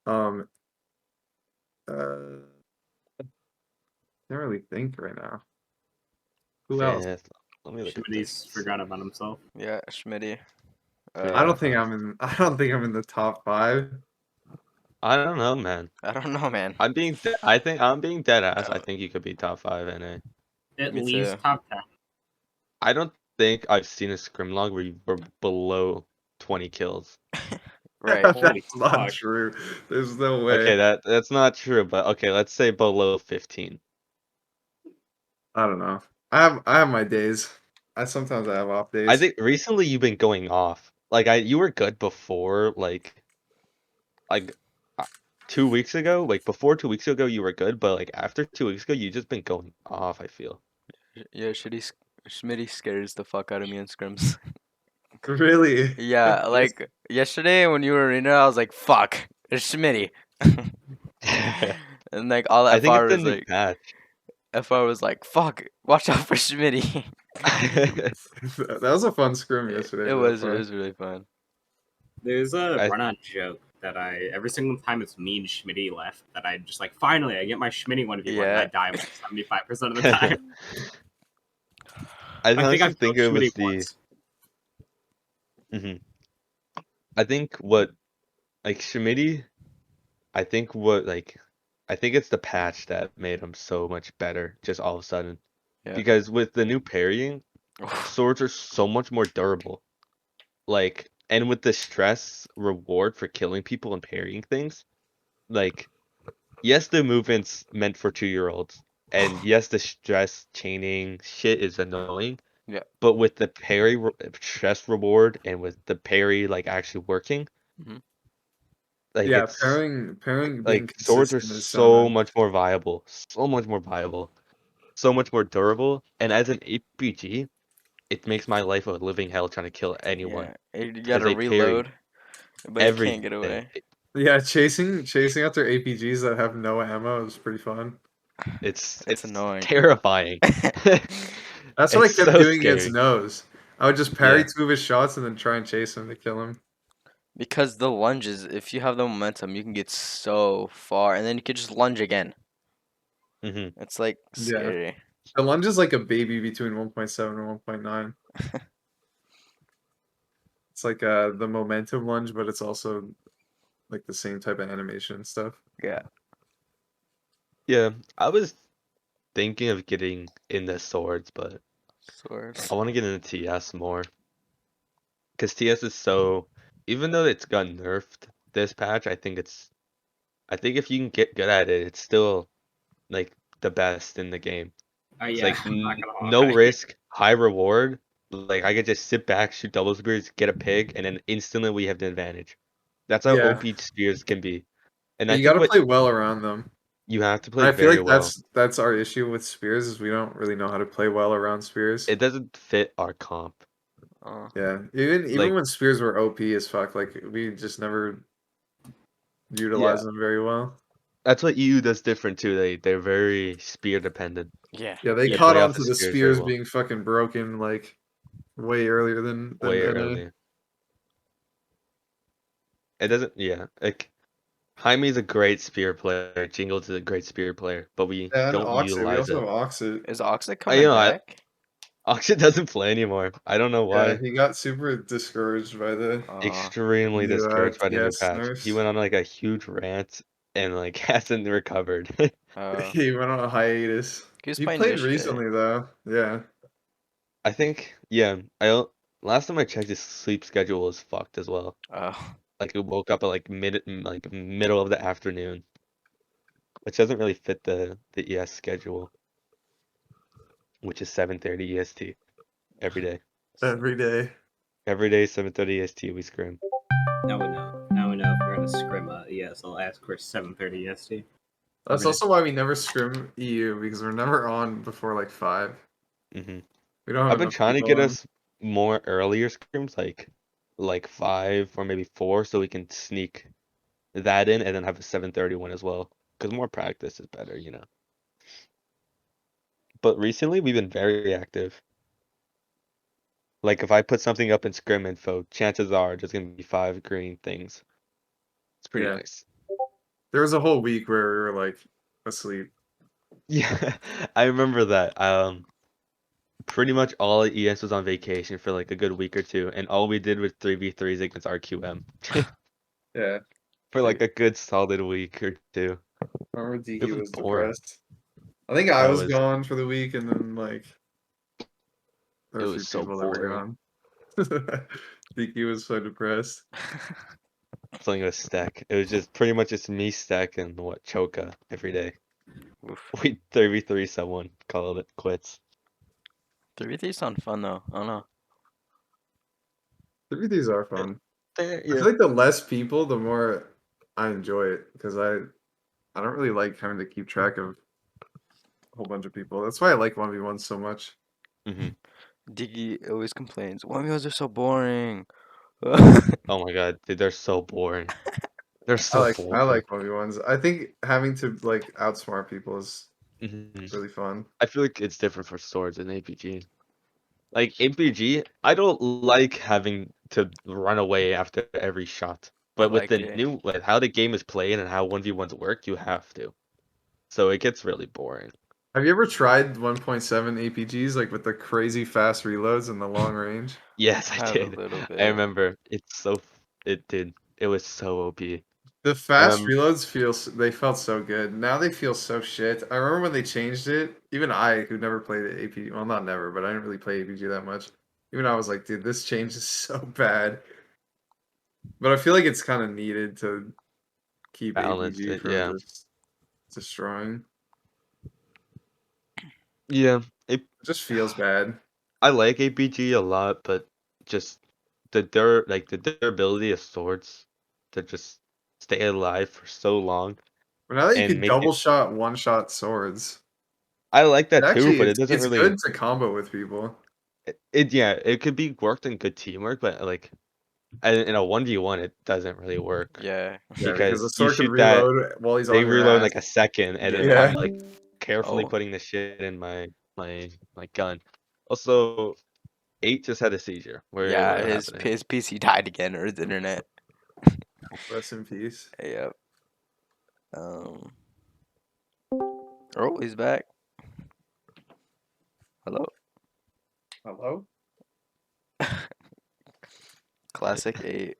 Um. Can't really think right now. Who else? Fifth. Let me look at Schmitty's this. forgot about himself. Yeah, Schmitty. I don't think I'm in. I don't think I'm in the top 5. I don't know, man. I don't know, man. I think I'm being dead ass. I think you could be top 5 NA. At Me least too. top 10. I don't think I've seen a scrim log where you were below 20 kills. Right. That's Holy not fuck. true. There's no way. Okay, that's not true, but okay, let's say below 15. I don't know. I have my days. Sometimes I have off days. I think recently you've been going off. Like you were good before, like 2 weeks ago. Like before 2 weeks ago, you were good, but like after 2 weeks ago, you just been going off. I feel. Yeah, Schmitty scares the fuck out of me in scrims. Really. Yeah, like yesterday when you were in there, I was like, fuck, it's Schmitty. And like all I think FR it's the was new like, patch. fuck, watch out for Schmitty. That was a fun scrim yesterday. It for was FR. really fun. There's a I- run-on joke that every single time it's me and Schmitty left, that I just like, finally, I get my Schmitty 1v1 and I Yeah. die like 75% of the time. I I think honestly I've killed think it was Schmitty the. once. Mhm. I think what like Schmitty. I think it's the patch that made him so much better just all of a sudden. Yeah. Because with the new parrying, swords are so much more durable. Like, and with the stress reward for killing people and parrying things, like, yes, the movement's meant for 2-year-olds, and yes, the stress chaining shit is annoying. Yeah. But with the stress reward and with the parry like actually working, Mhm. like Yeah, it's pairing being like swords are consistent is so so nice. much more viable, so much more viable, so much more durable, and as an APG, it makes my life a living hell trying to kill anyone Yeah, you because gotta they parry reload, but you can't get everything. away. Yeah, chasing after APGs that have no ammo is pretty fun. It's It's annoying. terrifying. That's what I It's kept so doing against scary. Nose. I would just parry Yeah. 2 of his shots and then try and chase him to kill him. Because the lunges, if you have the momentum, you can get so far, and then you could just lunge again. hmm It's like Yeah. scary. The lunge is like a baby between 1.7 and 1.9. It's like the momentum lunge, but it's also like the same type of animation and stuff. Yeah. Yeah, I was thinking of getting into swords, but Swords. I want to get into TS more. Because TS is so, even though it's got nerfed this patch, I think if you can get good at it, it's still like the best in the game. It's Yeah, like I'm not gonna no lie. risk, high reward. Like I could just sit back, shoot double spears, get a pig, and then instantly we have the advantage. That's how Yeah. OP spears can be. And But I you think gotta what play well around them. you have to And play I feel very like well. that's our issue with spears is we don't really know how to play well around spears. It doesn't fit our comp. Yeah, even Like when spears were OP as fuck, like we just never yeah, utilized them very well. that's what EU does different too. They're very spear dependent. Yeah. Yeah, they They caught play on off to the the spears very spears well. being fucking broken like way earlier than Way NA. early. It doesn't yeah. Like Jaime's a great spear player. Jingles is a great spear player, but we Yeah, and don't Oxid. We utilize also it. have Oxid. Is Oxley I coming I back? Oxid doesn't play anymore. I don't know Yeah, why. he got super discouraged by the Extremely new discouraged by the new TS patch. He nerfs. went on like a huge rant and like hasn't recovered. He went on a hiatus. He was He playing played yesterday. recently though. Yeah. I think yeah. Last time I checked, his sleep schedule was fucked as well. Oh. Like he woke up at like middle of the afternoon, which doesn't really fit the ES schedule, which is 7:30 EST every day. Every day. Every day 7:30 EST we scrim. Now we know. Now we know if we're gonna scrim yes, I'll ask for 7:30 EST. That's Every day. also why we never scrim EU because we're never on before like 5. hmm We don't have I've been enough trying to people get on. us more earlier scrims, like 5 or maybe 4, so we can sneak that in and then have a 7:30 one as well. Because more practice is better, you know. But recently we've been very active. Like if I put something up in scrim info, chances are there's gonna be 5 green things. It's pretty Yeah. nice. There was a whole week where we were like asleep. Yeah, I remember that. Pretty much all of ES was on vacation for like a good week or two, and all we did was 3v3s against RQM Yeah. for like a good solid week or two. I remember It Dkey was was boring. depressed. I think I That was was gone for the week and then like there were it a few was so people that were boring. gone. Dkey was so depressed. Playing with Stack. It was just pretty much just me, Stack, and what Choka every day. Oof. We 3v3 someone, call it quits. 3v3 sound fun though. I don't know. 3v3s are fun. I Yeah. feel like the less people, the more I enjoy it because I don't really like having to keep track of a whole bunch of people. That's why I like 1v1 so much. hmm Diggy always complains, 1v1s are so boring. Oh my god, dude, they're so boring. They're so I boring. like 1v1s. I think having to like outsmart people is Mhm. really fun. I feel like it's different for swords and APG. Like APG, I don't like having to run away after every shot. But with like the it. new, like how the game is played and how 1v1s work, you have to. So it gets really boring. Have you ever tried 1.7 APGs like with the crazy fast reloads and the long range? Yes, I Have a did. little I bit. remember. It did. It was so OP. The fast remember- reloads they felt so good. Now they feel so shit. I remember when they changed it. Even I, who never played APG, well, not never, but I didn't really play APG that much. Even I was like, dude, this change is so bad. But I feel like it's kind of needed to keep Balanced APG it, from yeah. just destroying. Yeah. It just feels bad. I like APG a lot, but just the durability of swords to just stay alive for so long But now that you and can make double it. shot, one shot swords, I like that too, actually but it doesn't it's really. good to combo with people. It could be worked in good teamwork, but like in a 1v1, it doesn't really work Yeah. Yeah, because the because you sword can shoot that, reload while he's they on your reload in ass. like a second, and then Yeah. I'm like carefully Oh. putting the shit in my gun. Also, 8 just had a seizure. Yeah, What his happened? his PC died again, or his internet. Rest in peace. Yep. Um. Oh, he's back. Hello. Hello? Classic 8.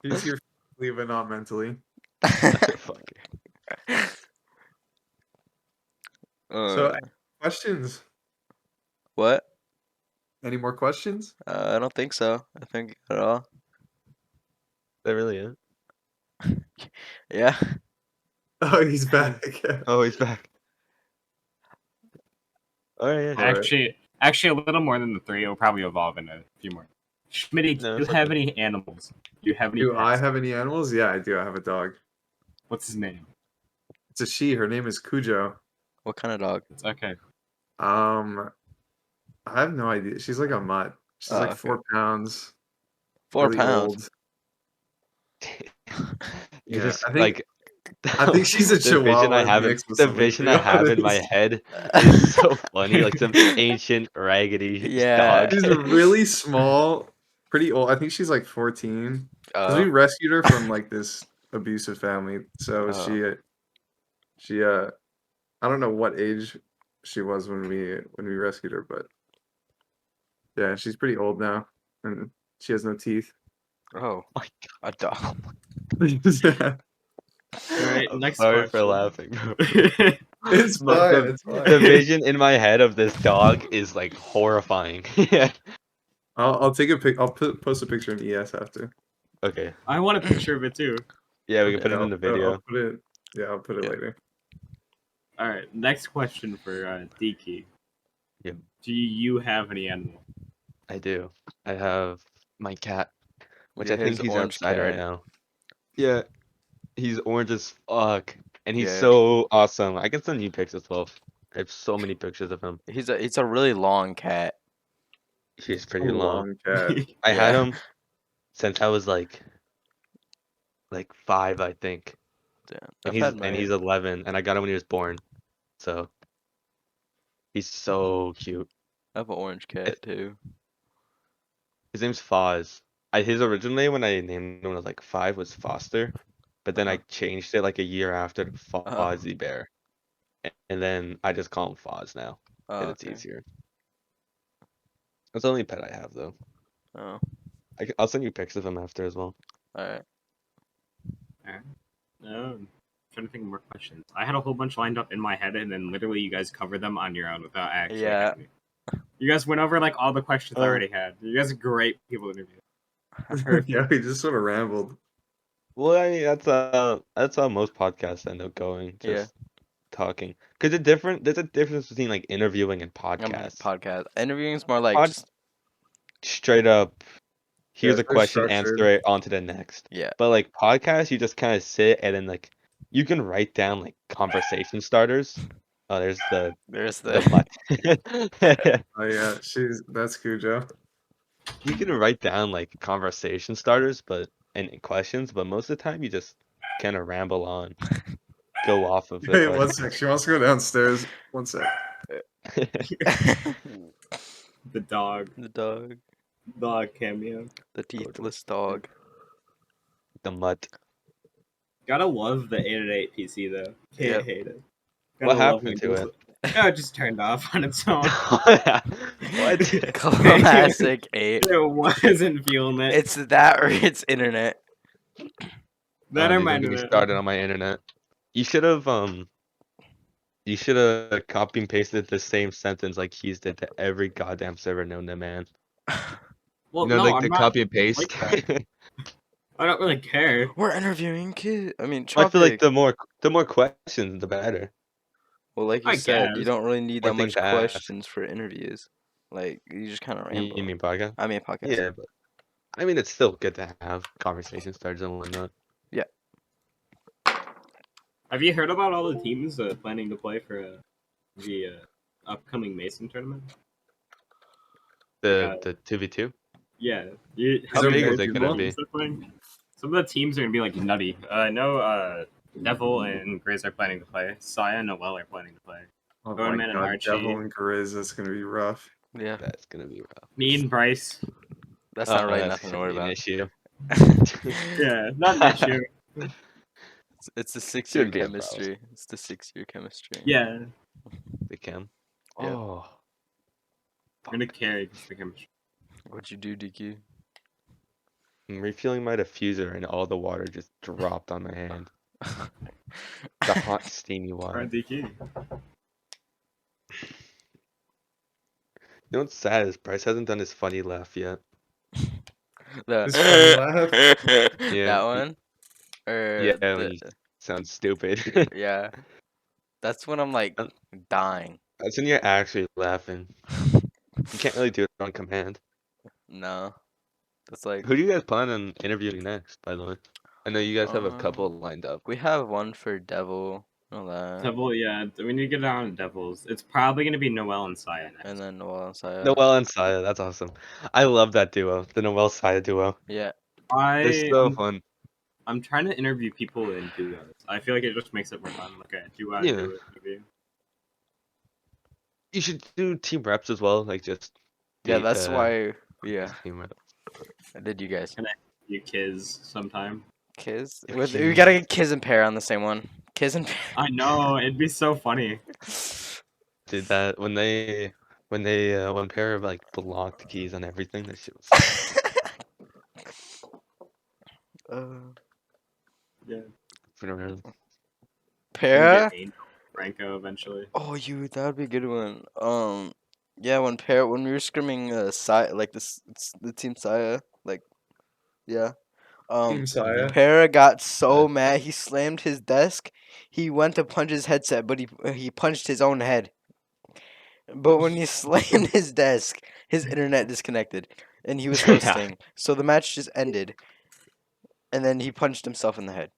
He's here physically, but not mentally. Motherfucker. So, questions? What? Any more questions? I don't think so. I think at all. That really is. Yeah. Oh, he's back. Oh, he's back. Oh yeah. Alright. Actually, a little more than the 3. It will probably evolve into a few more. Schmitty, do No, you it's have okay. any animals? Do you have any Do I pets? have any animals? Yeah, I do. I have a dog. What's his name? It's a she. Her name is Cujo. What kind of dog? It's okay. I have no idea. She's like a mutt. She's Oh, like okay. 4 pounds. 4 Really pounds. old. You Yeah, just I think like she's a the vision I Chihuahua have mixed with the something, to vision be I have in my honest. head is so funny, like some ancient raggedy Yeah. dog. She's really small, pretty old. I think she's like 14. Because we Oh. rescued her from like this abusive family. So Oh. she I don't know what age she was when we rescued her, but yeah, she's pretty old now, and she has no teeth. Oh. My A dog. All right, I'm next sorry for question. laughing, bro. It's But fine. It's fine. the vision in my head of this dog is like horrifying. Yeah. I'll take a pic. I'll post a picture in ES after. Okay. I want a picture of it too. Yeah, we can Okay. put it Yeah, in the I'll video. put it. Yeah, I'll put it Yeah. later. All right, next question for Dkey. Yep. Do you have any animal? I do. I have my cat, which Yeah, I think his he's orange outside right cat. now. Yeah, he's orange as fuck, and he's Yeah. so awesome. I can send you pics as well. I have so many pictures of him. It's a really long cat. He's A pretty long. long cat. I had Yeah. him since I was like 5, I think, Yeah. and I've had he's 11, and I got him when he was born. So he's so cute. I have an orange cat too. His name's Foz. His original name when I named him when I was like 5 was Foster, but then I changed it like a year after to Fozzie Bear, and then I just call him Foz now because Oh, it's okay. easier. That's the only pet I have though. Oh, I'll send you pics of him after as well. alright. I'm trying to think of more questions. I had a whole bunch lined up in my head, and then literally you guys covered them on your own without actually Yeah. having me. You guys went over like all the questions I Oh. already had. You guys are great people to interview. Yeah, we just sort of rambled. Well, I mean that's how most podcasts end up going, Yeah. just talking. Because there's a difference between like interviewing and podcasts. Podcast. Interviewing is more like Pod- just Straight up, here's Yeah, a it's very question, answer structured. it, on to the next. yeah. But like podcasts, you just kind of sit and then like you can write down like conversation starters. Oh, there's the There's the the mutt. Oh yeah, that's Cujo. You can write down like conversation starters, but any questions, but most of the time you just kind of ramble on, go off of Hey, it. one sec. She wants to go downstairs. One sec. The dog. The Dog cameo. the teethless dog. The mutt. Gotta love the 888 PC though. Can't Yep. hate it. What Gotta love happened when to it? Oh, it just turned off on its own. What? Classic 8. It wasn't feeling it. It's that or it's internet. That Oh, or dude, my don't get me internet. started on my internet. You should have copy and pasted the same sentence like Keys did to every goddamn server known to man. Well, You know, no, like I'm the not copy and paste. like that. I don't really care. We're interviewing kid. I mean, I feel like Tropic. the more questions, the better. Well, like you I said, you guess. don't really need More that things much to ask. questions for interviews. Like you just kind of You ramble. mean podcast? I mean, podcast. Yeah, but I mean, it's still good to have conversation starters and whatnot. Have you heard about all the teams planning to play for the upcoming Mason tournament? The 2v2. Yeah. How there big more is it gonna people? be? Some of the teams are gonna be like nutty. I know Devil and Grizz are planning to play. Saya and Noel are planning to play. Oh Going my Man and god, Archie. Devil and Grizz, that's gonna be rough. Yeah, That's gonna be rough. Me and Bryce. that's not really That's nothing to gonna worry be an about. issue. Yeah, not an issue. It's the 6-year Shouldn't be a problem. chemistry. It's the 6-year chemistry. Yeah, The chem. Yeah. Oh. I'm gonna carry just the chemistry. What'd you do, DQ? I'm refueling my diffuser and all the water just dropped on my hand. The hot, steamy water. Alright, DQ. You know what's sad is Bryce hasn't done his funny laugh yet. His funny laugh? Yeah. That one? Or Yeah, the- when you sound stupid. yeah. That's when I'm like dying. That's when you're actually laughing. You can't really do it on command. No. That's like Who do you guys plan on interviewing next, by the way? I know you guys have a couple lined up. we have one for Devil. Know that. Devil, yeah, we need to get down to Devils. It's probably gonna be Noel and Saya next. And then Noel and Saya. Noel and Saya, that's awesome. I love that duo, the Noel Saya duo. Yeah. They're so fun. I'm trying to interview people in duos. I feel like it just makes it more fun. Like a duo Yeah. interview. You should do team reps as well, like just. Yeah, the, that's why. Yeah. just team reps. Did you guys? You kids sometime. Kiz? Yeah, We Kiz. gotta get Kiz and Pear on the same one. Kiz and Pear. I know it'd be so funny. Did that when one pair of like blocked keys on everything. That shit was. Yeah. I don't know. Pear? Franco eventually. Oh, that would be a good one. Yeah, when we were scrimming Saya, like the team Saya, like, yeah. Team Saya. Para got so mad he slammed his desk. He went to punch his headset, but he punched his own head. But when he slammed his desk, his internet disconnected, and he was Yeah. hosting. So the match just ended, and then he punched himself in the head.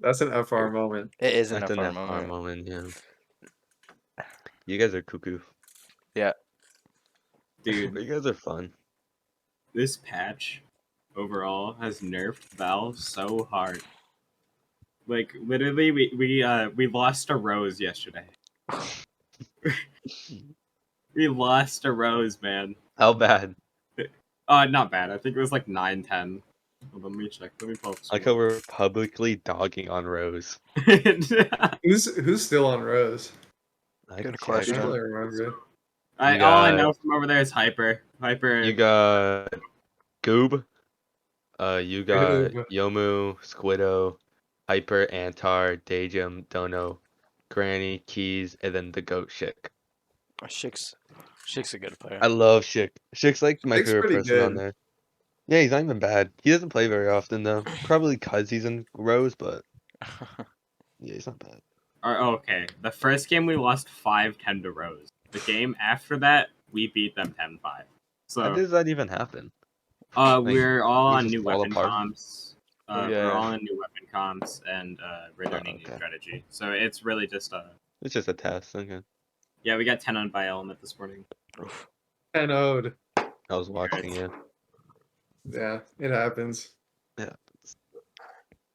That's an FR moment. It is an That's FR an FR moment. moment, yeah. You guys are cuckoo. Dude, But you guys are fun. this patch overall has nerfed Val so hard. Like literally, we lost a Rose yesterday. We lost a Rose, man. How bad? Not bad. I think it was like 9-10. Hold on, let me check. Let me pull up. Like how we're publicly dogging on Rose. Who's still on Rose? I Good can question. check. People I remember. You all I got- know from over there is Hyper. Hyper. You got Goob. You got Goob. Yomu, Squiddo, Hyper, Antar, Dajum, Dono, Granny, Keys, and then the goat Shik. Shik's a good player. I love Shik. Shik's like my Shik's favorite pretty person on good. there. Yeah, he's not even bad. He doesn't play very often though. Probably because he's in Rose, but yeah, he's not bad. Okay. The first game we lost 5-10 to Rose. The game after that, we beat them 10-5. How So does that even happen? we're all we on just new fall weapon apart? comps. Yeah. We're all on new weapon comps, and we're learning okay. new strategy. So it's really just It's just a test. Okay. yeah. We got 10 on by element this morning. And Ode. I was watching you. Yeah, it happens.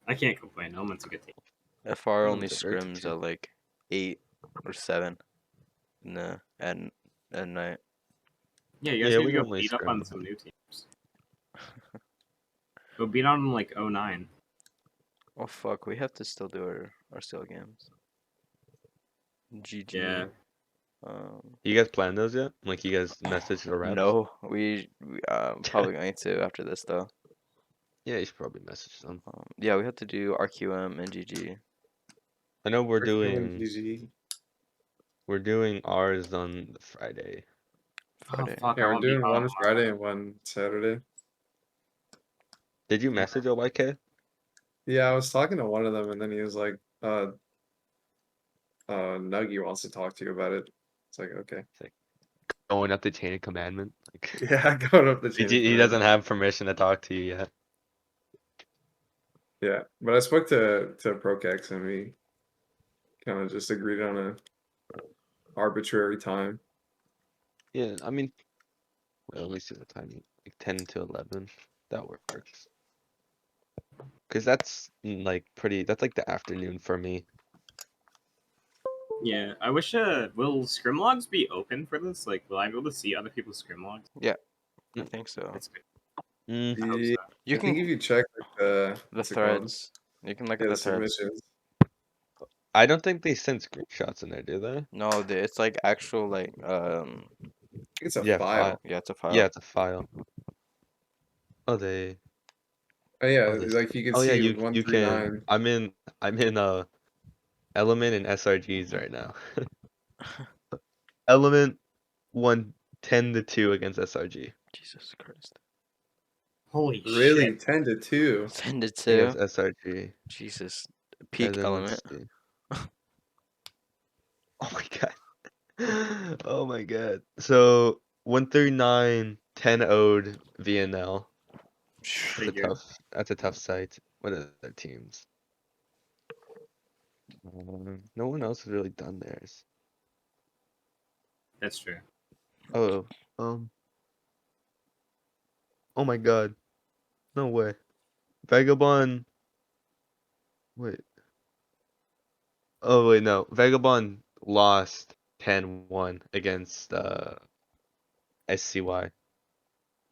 I can't complain. Element's a good team. FR only It's a very good scrims team. at like 8 or 7 in the at night. Yeah, you guys Yeah, need we to go normally beat up on scrim. some new teams. Go beat on them like 09. Oh fuck, we have to still do our still games. GG. Yeah. You guys plan those yet? Like you guys message the reps? No, we probably going to after this though. Yeah, you should probably message them. Yeah, we have to do RQM and GG. I know we're Freaking doing GG. ours on Friday. Friday. Oh fuck! Yeah, I we're want to beat doing on one them. Friday and one Saturday. Did you Yeah. message OYK? Yeah, I was talking to one of them, and then he was like, Nuggy wants to talk to you about it." It's like, okay. Going up the chain of commandment. Like, Yeah, going up the chain. he doesn't have permission to talk to you yet. Yeah, but I spoke to Prokex, and we kind of just agreed on a arbitrary time. Yeah, I mean, well, let me see the timing. Like 10 to 11. That works. Cause that's like that's like the afternoon for me. Yeah, I wish. Will scrim logs be open for this? Like, will I be able to see other people's scrim logs? I think so. That's good. Mm, I hope Yeah, so. You I think if can you check like, the what's it called? threads. You can look Yeah, at the the threads. submissions. I don't think they send screenshots in there, do they? No, it's like actual like I think it's a Yeah, file. yeah, it's a file. Yeah, it's a file. Oh, Oh yeah, oh, this. like you can Oh yeah, see you can. 139. I'm in Element and SRGs right now. Element won 10-2 against SRG. Jesus Christ. Holy Really, shit! 10-2. Send it Against to SRG. Jesus. And Peak then let's element. see. Oh my god. Oh my god. So 139, 10 owed VNL. Pretty good. That's a tough site. What are their teams? No one else has really done theirs. That's true. Oh, oh my god. No way. Vagabond. Wait. Oh wait, no. Vagabond lost 10-1 against SCY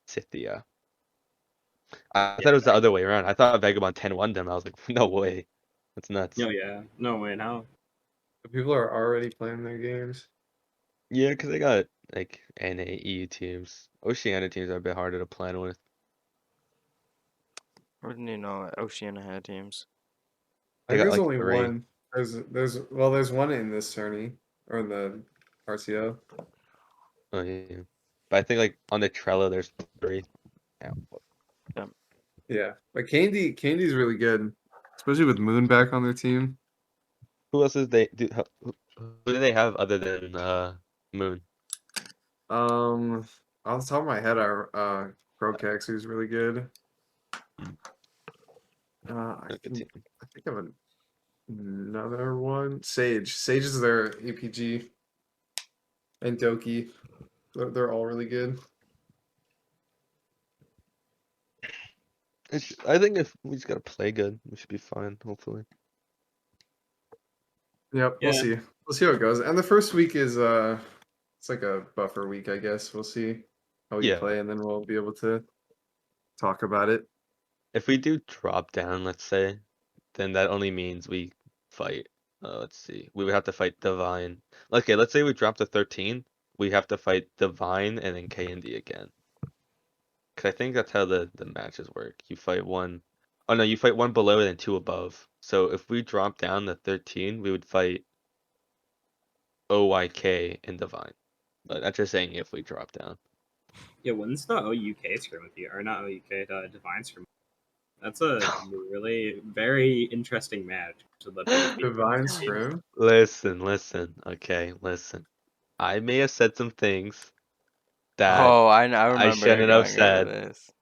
Scythia. I thought it was the other way around. I thought Vagabond 10-1 them. I was like, no way. That's nuts. No, yeah. No way. No. People are already playing their games. Yeah, because they got like NA EU teams. Oceania teams are a bit harder to plan with. Or didn't you know Oceania had teams? I They think got there's like only 3. one. There's one in this tourney or in the RCO. Oh yeah. But I think like on the Trello there's 3. Yeah. Yeah, but Candy's really good, especially with Moon back on their team. Who else is they do? Who do they have other than Moon? Off the top of my head, our Crocax who's really good. I Good team. think of another one. Sage. Sage is their APG. And Doki. They're all really good. I think if we just gotta play good, we should be fine. Hopefully. Yep, we'll Yeah. see. We'll see how it goes. And the first week is it's like a buffer week, I guess. We'll see how we Yeah. play, and then we'll be able to talk about it. If we do drop down, let's say, then that only means we fight. Let's see. We would have to fight Divine. Okay, let's say we drop to 13. We have to fight Divine and then K and D again. Cause I think that's how the matches work. You fight one. Oh no, you fight one below and then 2 above. So if we drop down to 13, we would fight OYK and Divine. But that's just saying if we drop down. Yeah. When's the OUK scrim with you? Or not OUK, the Divine scrim? That's a really very interesting match. So the biggest people Divine in the game. Scrim. Listen. Okay, listen. I may have said some things that Oh, I I remember shouldn't have going over said. this.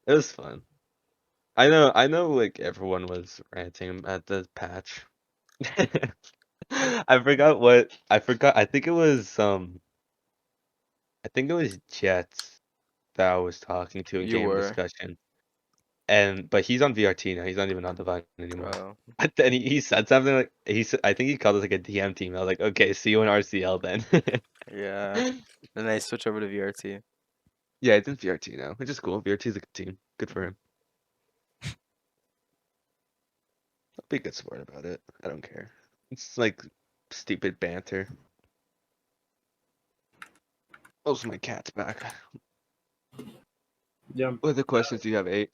It was fun. I know like everyone was ranting at the patch. I forgot. I think it was Jets that I was talking to in You game were. discussion. but he's on VRT now. He's not even on Divine anymore. Bro. But then he said something like I think he called us like a DM team. I was like, okay, see you in RCL then. Yeah. Then they switch over to VRT. Yeah, it's in VRT now, which is cool. VRT is a good team. Good for him. I'll be a good sport about it. I don't care. It's like stupid banter. Oh, so my cat's back. Yeah. What other questions do you have, 8?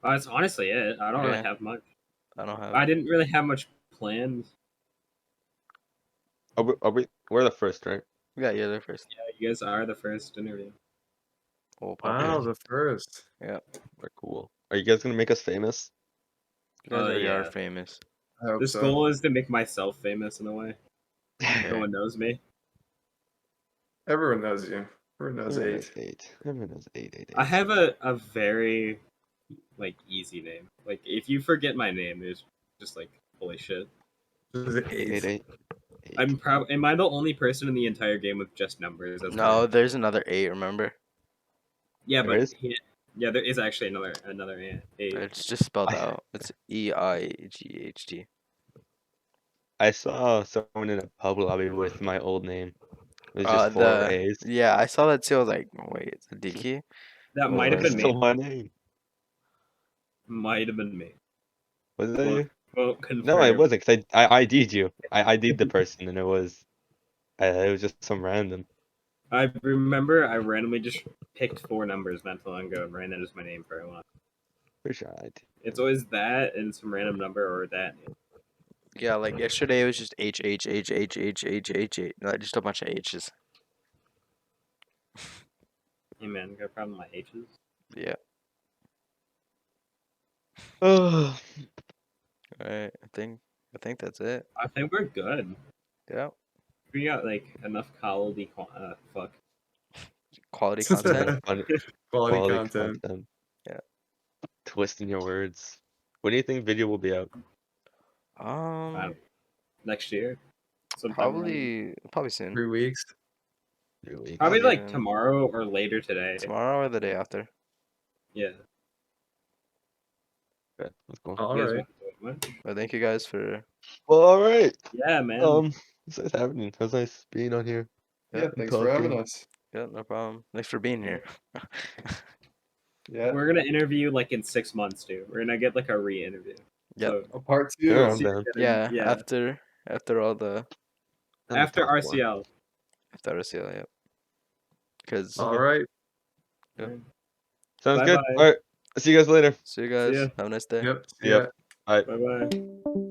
That's honestly it. I don't really Yeah. have much. I don't have. I didn't really have much planned. We're the first, right? Yeah, you're there first. Yeah, you guys are the first interview. We'll pop Wow, in. the first. We're cool. Are you guys gonna make us famous? You guys already are Yeah. famous. I hope This so. goal is to make myself famous in a way. Okay. No one knows me. Everyone knows you. Everyone knows Everyone 8. knows 8. Everyone knows 8. I have a very like easy name. Like if you forget my name, it's just like holy shit. This is 8. 8. I'm proud. Am I the only person in the entire game with just numbers? That's No, weird. there's another 8, remember? Yeah, There but is? yeah, there is actually another eight. It's just spelled out. It's EIGHT. I saw someone in a pub lobby with my old name. It was just 4 A's. Yeah, I saw that too. I was like, wait, it's a Dkey? That Or- might have been Still me. my name. Might have been me. Was that you? Well, confirm. No, it wasn't. Cause I ID'd you. I ID'd the person, and it was just some random. I remember I randomly just picked 4 numbers not too long ago and ran that as my name for a while. Pretty sure I ID'd. It's always that and some random number or that. Yeah, like yesterday it was just H. No, just a bunch of H's. Hey man, got a problem with my H's? Yeah. Oh, Alright, I think that's it. I think we're good. Yeah. We got like enough quality. Fuck. Quality content. Quality content. Yeah. Twisting your words. When do you think video will be out? Next year. Sometime around- Probably soon. 3 weeks. 3 weeks. Probably Not like even- tomorrow or later today. Tomorrow or the day after. Yeah. Okay, that's cool. All You guys right. want to do it? But thank you guys for Well, all right. Yeah, man. It's nice having you. It was nice being on here. Yeah, thanks for having us. yeah, no problem. Thanks for being here. Yeah. We're gonna interview like in 6 months, dude. We're gonna get like a re-interview. Yep. So, A part 2. Yeah, I'm down. Yeah, Yeah. after all the after Top one. RCL. after RCL, yep. Because All right. Sounds good. Bye-bye. All right. See you guys later. see you guys. ya. Have a nice day. Yep. See Yep. ya. Bye bye.